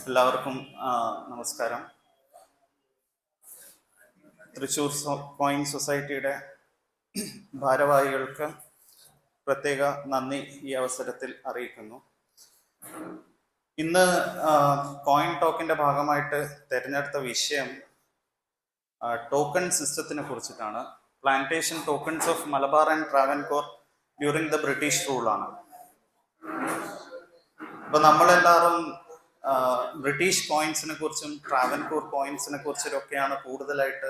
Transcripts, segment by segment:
എല്ലാവർക്കും നമസ്കാരം. തൃശ്ശൂർ കോയിൻ സൊസൈറ്റിയുടെ ഭാരവാഹികൾക്ക് പ്രത്യേക നന്ദി ഈ അവസരത്തിൽ അറിയിക്കുന്നു. ഇന്ന് കോയിൻ ടോക്കിന്റെ ഭാഗമായിട്ട് തിരഞ്ഞെടുത്ത വിഷയം ടോക്കൺ സിസ്റ്റത്തിനെ കുറിച്ചിട്ടാണ്. Plantation tokens of Malabar and Travancore during the British റൂളാണ്. അപ്പൊ നമ്മളെല്ലാവരും ബ്രിട്ടീഷ് കോയിൻസിനെ കുറിച്ചും ട്രാവൻകൂർ കോയിൻസിനെ കുറിച്ചൊക്കെയാണ് കൂടുതലായിട്ട്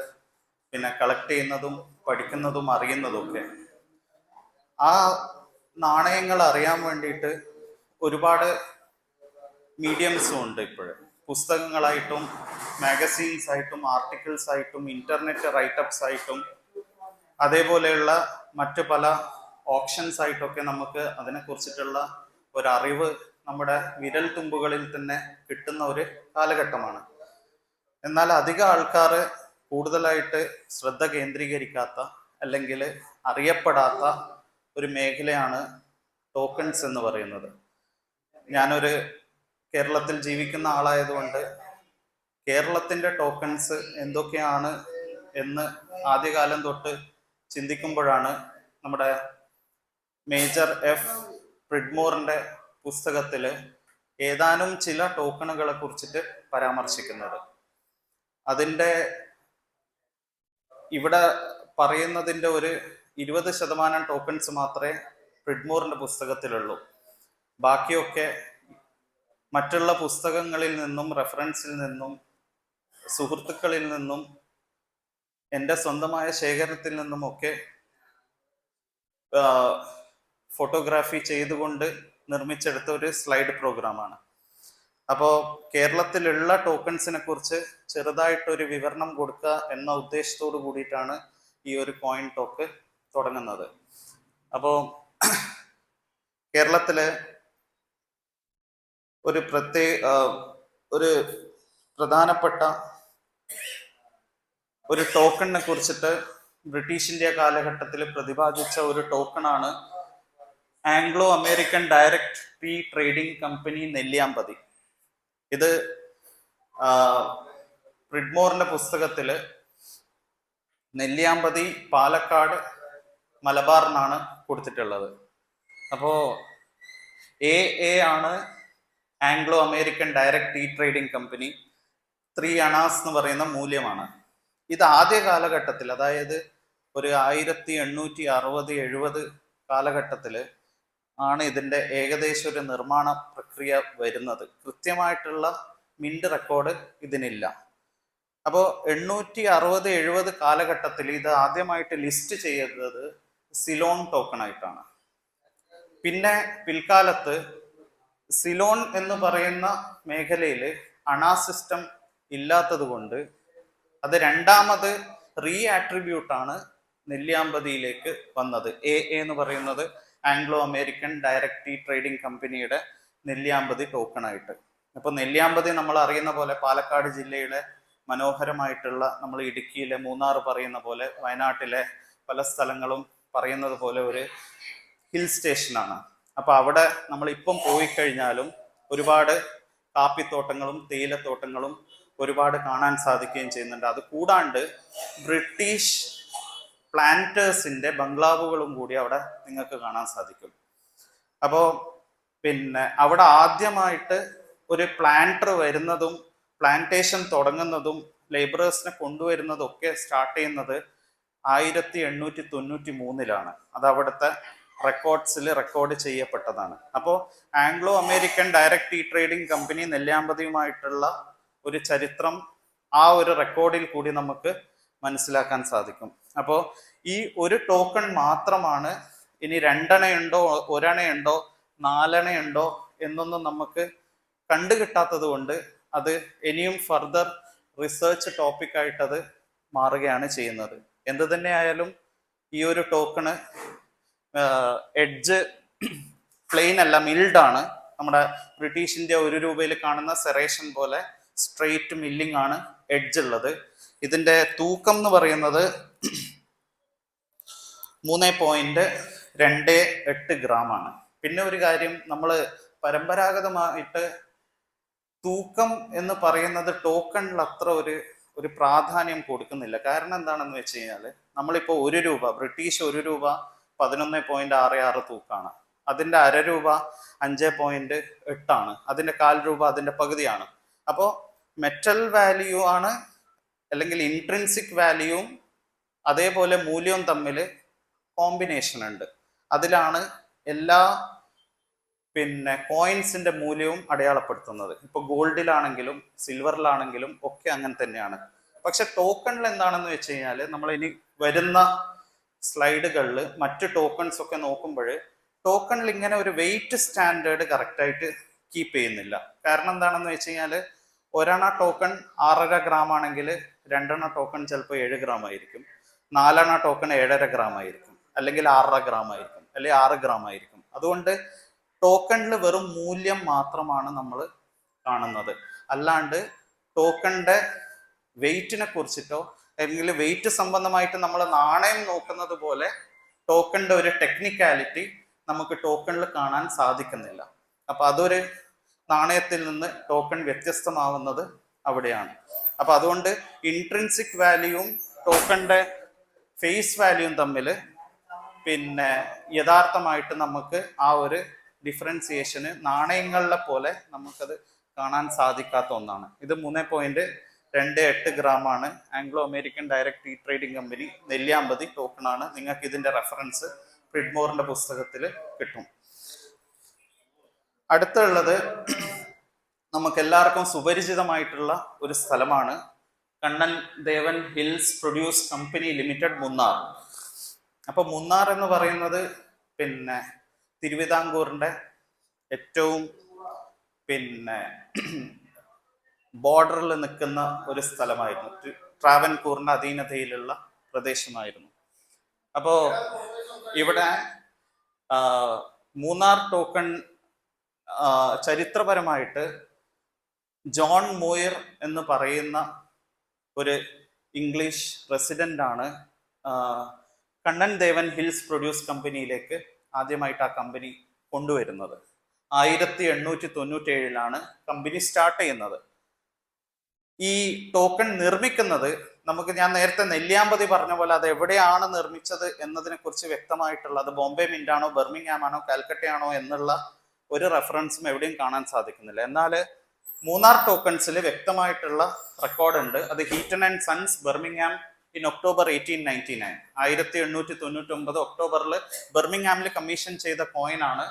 കളക്ട് ചെയ്യുന്നതും പഠിക്കുന്നതും അറിയുന്നതും ഒക്കെ. ആ നാണയങ്ങൾ അറിയാൻ വേണ്ടിയിട്ട് ഒരുപാട് മീഡിയംസും ഉണ്ട് ഇപ്പോഴും. പുസ്തകങ്ങളായിട്ടും മാഗസീൻസ് ആയിട്ടും ആർട്ടിക്കിൾസ് ആയിട്ടും ഇന്റർനെറ്റ് റൈറ്റപ്സ് ആയിട്ടും അതേപോലെയുള്ള മറ്റു പല ഓപ്ഷൻസ് ആയിട്ടൊക്കെ നമുക്ക് അതിനെക്കുറിച്ചിട്ടുള്ള ഒരറിവ് നമ്മുടെ വിരൽ തുമ്പുകളിൽ തന്നെ കിട്ടുന്ന ഒരു കാലഘട്ടമാണ്. എന്നാൽ അധികം ആൾക്കാർ കൂടുതലായിട്ട് ശ്രദ്ധ കേന്ദ്രീകരിക്കാത്ത അല്ലെങ്കിൽ അറിയപ്പെടാത്ത ഒരു മേഖലയാണ് ടോക്കൺസ് എന്ന് പറയുന്നത്. ഞാനൊരു കേരളത്തിൽ ജീവിക്കുന്ന ആളായതുകൊണ്ട് കേരളത്തിൻ്റെ ടോക്കൺസ് എന്തൊക്കെയാണ് എന്ന് ആദ്യകാലം തൊട്ട് ചിന്തിക്കുമ്പോഴാണ് നമ്മുടെ മേജർ എഫ് പ്രിഡ്മോറിൻ്റെ പുസ്തകത്തിൽ ഏതാനും ചില ടോക്കണുകളെ കുറിച്ചിട്ട് പരാമർശിക്കുന്നത്. അതിൻ്റെ ഇവിടെ പറയുന്നതിൻ്റെ ഒരു 20% ടോക്കൺസ് മാത്രമേ പ്രിഡ്മോറിൻ്റെ പുസ്തകത്തിലുള്ളൂ. ബാക്കിയൊക്കെ മറ്റുള്ള പുസ്തകങ്ങളിൽ നിന്നും റെഫറൻസിൽ നിന്നും സുഹൃത്തുക്കളിൽ നിന്നും എൻ്റെ സ്വന്തമായ ശേഖരത്തിൽ നിന്നുമൊക്കെ ഫോട്ടോഗ്രാഫി ചെയ്തുകൊണ്ട് നിർമ്മിച്ചെടുത്ത ഒരു സ്ലൈഡ് പ്രോഗ്രാമാണ്. അപ്പോൾ കേരളത്തിലുള്ള ടോക്കൺസിനെ കുറിച്ച് ചെറുതായിട്ടൊരു വിവരണം കൊടുക്കുക എന്ന ഉദ്ദേശത്തോടു കൂടിയിട്ടാണ് ഈ ഒരു കോയിൻ ടോക്ക് തുടങ്ങുന്നത്. അപ്പോൾ കേരളത്തിലെ ഒരു പ്രധാനപ്പെട്ട ഒരു ടോക്കണിനെ കുറിച്ചിട്ട് ബ്രിട്ടീഷ് ഇന്ത്യ കാലഘട്ടത്തിൽ പ്രതിപാദിച്ച ഒരു ടോക്കണാണ് Anglo American direct tea trading company Nelliampathy. ഇത് പ്രിഡ്മോറിന്റെ പുസ്തകത്തില് നെല്ലിയാമ്പതി പാലക്കാട് മലബാറിനാണ് കൊടുത്തിട്ടുള്ളത്. അപ്പോ എ ആണ് Anglo American direct tea trading company. 3 annas എന്ന് പറയുന്ന മൂല്യമാണ്. ഇത് ആദ്യ കാലഘട്ടത്തിൽ, അതായത് ഒരു 1860-70 കാലഘട്ടത്തിൽ ആണ് ഇതിൻ്റെ ഏകദേശം ഒരു നിർമ്മാണ പ്രക്രിയ വരുന്നത്. കൃത്യമായിട്ടുള്ള മിന്റ് റെക്കോർഡ് ഇതിനില്ല. അപ്പോൾ 860-70 കാലഘട്ടത്തിൽ ഇത് ആദ്യമായിട്ട് ലിസ്റ്റ് ചെയ്യുന്നത് സിലോൺ ടോക്കൺ ആയിട്ടാണ്. പിന്നെ പിൽക്കാലത്ത് സിലോൺ എന്ന് പറയുന്ന മേഖലയിൽ അണാ സിസ്റ്റം ഇല്ലാത്തത് കൊണ്ട് അത് രണ്ടാമത് റീ ആട്രിബ്യൂട്ടാണ് നെല്ലിയാമ്പതിയിലേക്ക് വന്നത്. എ എന്ന് പറയുന്നത് Anglo American direct tea trading കമ്പനിയുടെ നെല്ലിയാമ്പതി ടോക്കണായിട്ട്. അപ്പോൾ നെല്ലിയാമ്പതി നമ്മൾ അറിയുന്ന പോലെ പാലക്കാട് ജില്ലയുടെ മനോഹരമായിട്ടുള്ള, നമ്മൾ ഇടുക്കിയിലെ മൂന്നാർ പറയുന്ന പോലെ, വയനാട്ടിലെ പല സ്ഥലങ്ങളും പറയുന്നത് പോലെ ഒരു ഹിൽ സ്റ്റേഷനാണ്. അപ്പോൾ അവിടെ നമ്മളിപ്പം പോയി കഴിഞ്ഞാലും ഒരുപാട് കാപ്പിത്തോട്ടങ്ങളും തേയിലത്തോട്ടങ്ങളും ഒരുപാട് കാണാൻ സാധിക്കുകയും ചെയ്യുന്നുണ്ട്. അത് കൂടാണ്ട് ബ്രിട്ടീഷ് പ്ലാന്റേഴ്സിന്റെ ബംഗ്ലാവുകളും കൂടി അവിടെ നിങ്ങൾക്ക് കാണാൻ സാധിക്കും. അപ്പോൾ അവിടെ ആദ്യമായിട്ട് ഒരു പ്ലാന്റർ വരുന്നതും പ്ലാന്റേഷൻ തുടങ്ങുന്നതും ലേബറേഴ്സിനെ കൊണ്ടുവരുന്നതും ഒക്കെ സ്റ്റാർട്ട് ചെയ്യുന്നത് 1893 അത് അവിടുത്തെ റെക്കോർഡ്സിൽ റെക്കോർഡ് ചെയ്യപ്പെട്ടതാണ്. അപ്പോൾ Anglo American direct tea trading company നെല്ലിയാമ്പതിയുമായിട്ടുള്ള ഒരു ചരിത്രം ആ ഒരു റെക്കോർഡിൽ കൂടി നമുക്ക് മനസ്സിലാക്കാൻ സാധിക്കും. അപ്പോൾ ഈ ഒരു ടോക്കൺ മാത്രമാണ്, ഇനി 2 അണയുണ്ടോ 1 അണയുണ്ടോ 4 അണയുണ്ടോ എന്നൊന്നും നമുക്ക് കണ്ടുകിട്ടാത്തത് കൊണ്ട് അത് ഇനിയും ഫർദർ റിസർച്ച് ടോപ്പിക്കായിട്ട് അത് മാറുകയാണ് ചെയ്യുന്നത്. എന്ത് തന്നെ ആയാലും ഈ ഒരു ടോക്കണ് എഡ്ജ് പ്ലെയിൻ അല്ല, മിൽഡാണ്. നമ്മുടെ ബ്രിട്ടീഷ് ഇന്ത്യ 1 രൂപയിൽ കാണുന്ന സെറേഷൻ പോലെ സ്ട്രെയിറ്റ് മില്ലിംഗ് ആണ് എഡ്ജ് ഉള്ളത്. ഇതിന്റെ തൂക്കം എന്ന് പറയുന്നത് 3.28 ഗ്രാം ആണ്. പിന്നെ ഒരു കാര്യം, നമ്മൾ പരമ്പരാഗതമായിട്ട് തൂക്കം എന്ന് പറയുന്നത് ടോക്കണിൽ അത്ര ഒരു പ്രാധാന്യം കൊടുക്കുന്നില്ല. കാരണം എന്താണെന്ന് വെച്ച് കഴിഞ്ഞാൽ നമ്മളിപ്പോൾ 1 രൂപ, ബ്രിട്ടീഷ് 1 രൂപ 11.66 തൂക്കാണ്. അതിൻ്റെ അര രൂപ 5.8 ആണ്. അതിൻ്റെ 1/4 രൂപ അതിൻ്റെ പകുതിയാണ്. അപ്പോൾ മെറ്റൽ വാല്യൂ ആണ്, അല്ലെങ്കിൽ ഇൻട്രിൻസിക് വാല്യൂവും അതേപോലെ മൂല്യവും തമ്മിൽ കോമ്പിനേഷൻ ഉണ്ട്. അതിലാണ് എല്ലാ കോയിൻസിന്റെ മൂല്യവും അടയാളപ്പെടുത്തുന്നത്. ഇപ്പൊ ഗോൾഡിലാണെങ്കിലും സിൽവറിലാണെങ്കിലും ഒക്കെ അങ്ങനെ തന്നെയാണ്. പക്ഷെ ടോക്കണിൽ എന്താണെന്ന് വെച്ച് കഴിഞ്ഞാൽ നമ്മൾ ഇനി വരുന്ന സ്ലൈഡുകളിൽ മറ്റ് ടോക്കൺസ് ഒക്കെ നോക്കുമ്പോൾ ടോക്കണിൽ ഇങ്ങനെ ഒരു വെയിറ്റ് സ്റ്റാൻഡേർഡ് കറക്റ്റായിട്ട് കീപ്പ് ചെയ്യുന്നില്ല. കാരണം എന്താണെന്ന് വെച്ച് കഴിഞ്ഞാൽ ഒരണ ടോക്കൺ 6.5 ഗ്രാം ആണെങ്കിൽ 2 ടോക്കൺ ചിലപ്പോൾ 7 ഗ്രാം ആയിരിക്കും, 4 ടോക്കൺ 7.5 ഗ്രാം ആയിരിക്കും, അല്ലെങ്കിൽ 6.5 ഗ്രാം ആയിരിക്കും, അല്ലെങ്കിൽ 6 ഗ്രാം ആയിരിക്കും. അതുകൊണ്ട് ടോക്കണിൽ വെറും മൂല്യം മാത്രമാണ് നമ്മൾ കാണുന്നത്. അല്ലാണ്ട് ടോക്കണിന്റെ വെയിറ്റിനെ കുറിച്ചിട്ടോ അല്ലെങ്കിൽ വെയിറ്റ് സംബന്ധമായിട്ട് നമ്മൾ നാണയം നോക്കുന്നത് പോലെ ടോക്കണിന്റെ ഒരു ടെക്നിക്കാലിറ്റി നമുക്ക് ടോക്കണിൽ കാണാൻ സാധിക്കുന്നില്ല. അപ്പൊ അതൊരു നാണയത്തിൽ നിന്ന് ടോക്കൺ വ്യത്യസ്തമാവുന്നത് അവിടെയാണ്. അപ്പൊ അതുകൊണ്ട് ഇൻട്രിൻസിക് വാല്യൂവും ടോക്കണിന്റെ ഫേസ് വാല്യൂവും തമ്മിൽ യഥാർത്ഥമായിട്ട് നമുക്ക് ആ ഒരു ഡിഫറൻസിയേഷന് നാണയങ്ങളിലെ പോലെ നമുക്കത് കാണാൻ സാധിക്കാത്ത ഒന്നാണ്. ഇത് 3.28 ഗ്രാം ആണ്. ആംഗ്ലോ അമേരിക്കൻ ഡയറക്ട് ഇ ട്രേഡിംഗ് കമ്പനി നെല്ലിയാമ്പതി ടോക്കൺ ആണ്. നിങ്ങൾക്ക് ഇതിന്റെ റെഫറൻസ് ഫ്രിഡ്മോറിന്റെ പുസ്തകത്തിൽ കിട്ടും. അടുത്തുള്ളത് നമുക്ക് എല്ലാവർക്കും സുപരിചിതമായിട്ടുള്ള ഒരു സ്ഥലമാണ് Kannan Devan hills produce company limited, Munnar. അപ്പൊ മുന്നാർ എന്ന് പറയുന്നത് തിരുവിതാംകൂറിന്റെ ഏറ്റവും ബോർഡറിൽ നിൽക്കുന്ന ഒരു സ്ഥലമായിരുന്നു. ട്രാവൻകൂറിന്റെ അധീനതയിലുള്ള പ്രദേശമായിരുന്നു. അപ്പോ ഇവിടെ മൂന്നാർ ടോക്കൺ ചരിത്രപരമായിട്ട് ജോൺ മൂയർ എന്ന് പറയുന്ന ഒരു ഇംഗ്ലീഷ് റെസിഡന്റ് ആണ് കണ്ണൻ ദേവൻ ഹിൽസ് പ്രൊഡ്യൂസ് കമ്പനിയിലേക്ക് ആദ്യമായിട്ട് ആ കമ്പനി കൊണ്ടുവരുന്നത്. 1897 കമ്പനി സ്റ്റാർട്ട് ചെയ്യുന്നത്. ഈ ടോക്കൺ നിർമ്മിക്കുന്നത് ഞാൻ നേരത്തെ നെല്ലിയാമ്പതി പറഞ്ഞ പോലെ അത് എവിടെയാണ് നിർമ്മിച്ചത് എന്നതിനെ കുറിച്ച് വ്യക്തമായിട്ടുള്ള, അത് ബോംബെ മിന്റ് ആണോ ബർമിംഗ്ഹാം ആണോ കാൽക്കട്ടയാണോ എന്നുള്ള ഒരു റെഫറൻസും എവിടെയും കാണാൻ സാധിക്കുന്നില്ല. എന്നാൽ മൂന്നാർ ടോക്കൺസിൽ വ്യക്തമായിട്ടുള്ള റെക്കോർഡ് ഉണ്ട്. അത് Heaton and sons Birmingham in October 1899, 1899 ഒക്ടോബറിൽ ബർമിംഗ്ഹാമിൽ കമ്മീഷൻ ചെയ്ത കോയിനാണ്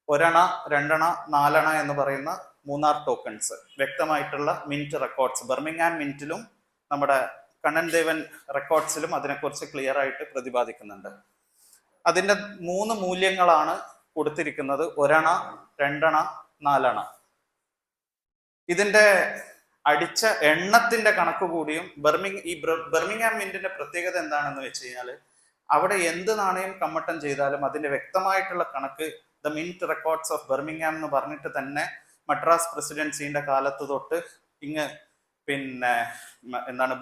1 അണ 2 അണ 4 അണ എന്ന് പറയുന്ന മൂന്നാർ ടോക്കൺസ്. വ്യക്തമായിട്ടുള്ള മിന്റ് റെക്കോർഡ്സ് ബർമിംഗ്ഹാം മിന്റിലും നമ്മുടെ കണ്ണൻ ദേവൻ റെക്കോർഡ്സിലും അതിനെക്കുറിച്ച് ക്ലിയർ ആയിട്ട് പ്രതിപാദിക്കുന്നുണ്ട്. അതിന്റെ 3 മൂല്യങ്ങളാണ് കൊടുത്തിരിക്കുന്നത്: 1 അണ, 2 അണ, 4 അണ. ഇതിന്റെ അടിച്ച എണ്ണത്തിന്റെ കണക്ക് കൂടിയും ബർമിംഗ്ഹാം മിന്റിന്റെ പ്രത്യേകത എന്താണെന്ന് വെച്ച് കഴിഞ്ഞാൽ അവിടെ എന്ത് നാണയം കമ്മട്ടം ചെയ്താലും അതിന്റെ വ്യക്തമായിട്ടുള്ള കണക്ക് the mint records of Birmingham എന്ന് പറഞ്ഞിട്ട് തന്നെ മദ്രാസ് പ്രസിഡൻസിന്റെ കാലത്ത് തൊട്ട് ഇങ്ങ്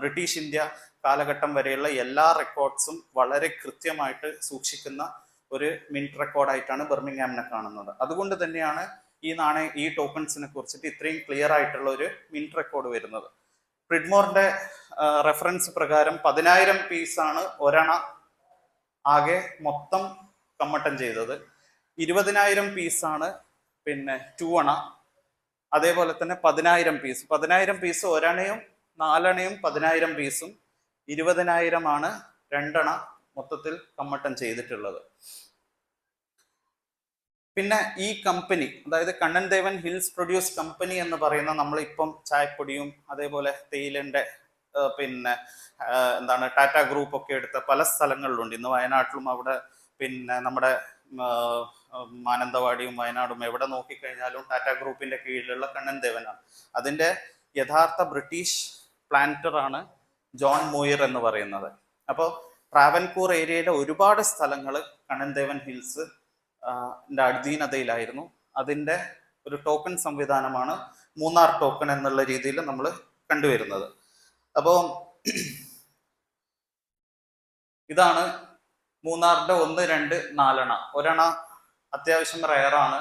ബ്രിട്ടീഷ് ഇന്ത്യ കാലഘട്ടം വരെയുള്ള എല്ലാ റെക്കോർഡ്സും വളരെ കൃത്യമായിട്ട് സൂക്ഷിക്കുന്ന ഒരു മിന്റ് റെക്കോർഡായിട്ടാണ് ബർമിംഗ്ഹാമിനെ കാണുന്നത്. അതുകൊണ്ട് തന്നെയാണ് ഈ ടോക്കൺസിനെ കുറിച്ചിട്ട് ഇത്രയും ക്ലിയർ ആയിട്ടുള്ള ഒരു മിന്റ് റെക്കോർഡ് വരുന്നത്. ഫ്രിഡ്മോറിന്റെ റെഫറൻസ് പ്രകാരം 10,000 പീസാണ് 1 അണ ആകെ മൊത്തം കമ്മട്ടം ചെയ്തത്. 20,000 പീസാണ് 2 അണ. അതേപോലെ തന്നെ 10,000 പീസ് 1 അണയും 4 അണയും 10,000 പീസും 20,000 ആണ് 2 അണ മൊത്തത്തിൽ കമ്മട്ടം ചെയ്തിട്ടുള്ളത്. പിന്നെ ഈ കമ്പനി, അതായത് Kannan Devan hills produce company എന്ന് പറയുന്ന, നമ്മളിപ്പം ചായപ്പൊടിയും അതേപോലെ തേയിലന്റെ ടാറ്റ ഗ്രൂപ്പ് ഒക്കെ എടുത്ത പല സ്ഥലങ്ങളിലുണ്ട്. ഇന്ന് വയനാട്ടിലും അവിടെ നമ്മുടെ മാനന്തവാടിയും വയനാടും എവിടെ നോക്കിക്കഴിഞ്ഞാലും ടാറ്റ ഗ്രൂപ്പിന്റെ കീഴിലുള്ള കണ്ണൻ ദേവനാണ്. അതിന്റെ യഥാർത്ഥ ബ്രിട്ടീഷ് പ്ലാന്റർ ആണ് ജോൺ മൂയർ എന്ന് പറയുന്നത്. അപ്പോൾ ട്രാവൻകൂർ ഏരിയയിലെ ഒരുപാട് സ്ഥലങ്ങൾ കണ്ണൻ ദേവൻ ഹിൽസ് അധീനതയിലായിരുന്നു. അതിന്റെ ഒരു ടോക്കൺ സംവിധാനമാണ് മൂന്നാർ ടോക്കൺ എന്നുള്ള രീതിയിൽ നമ്മൾ കണ്ടുവരുന്നത്. അപ്പോൾ ഇതാണ് മൂന്നാറിന്റെ 1, 2, 4 അണ. 1 അണ അത്യാവശ്യം റയറാണ്.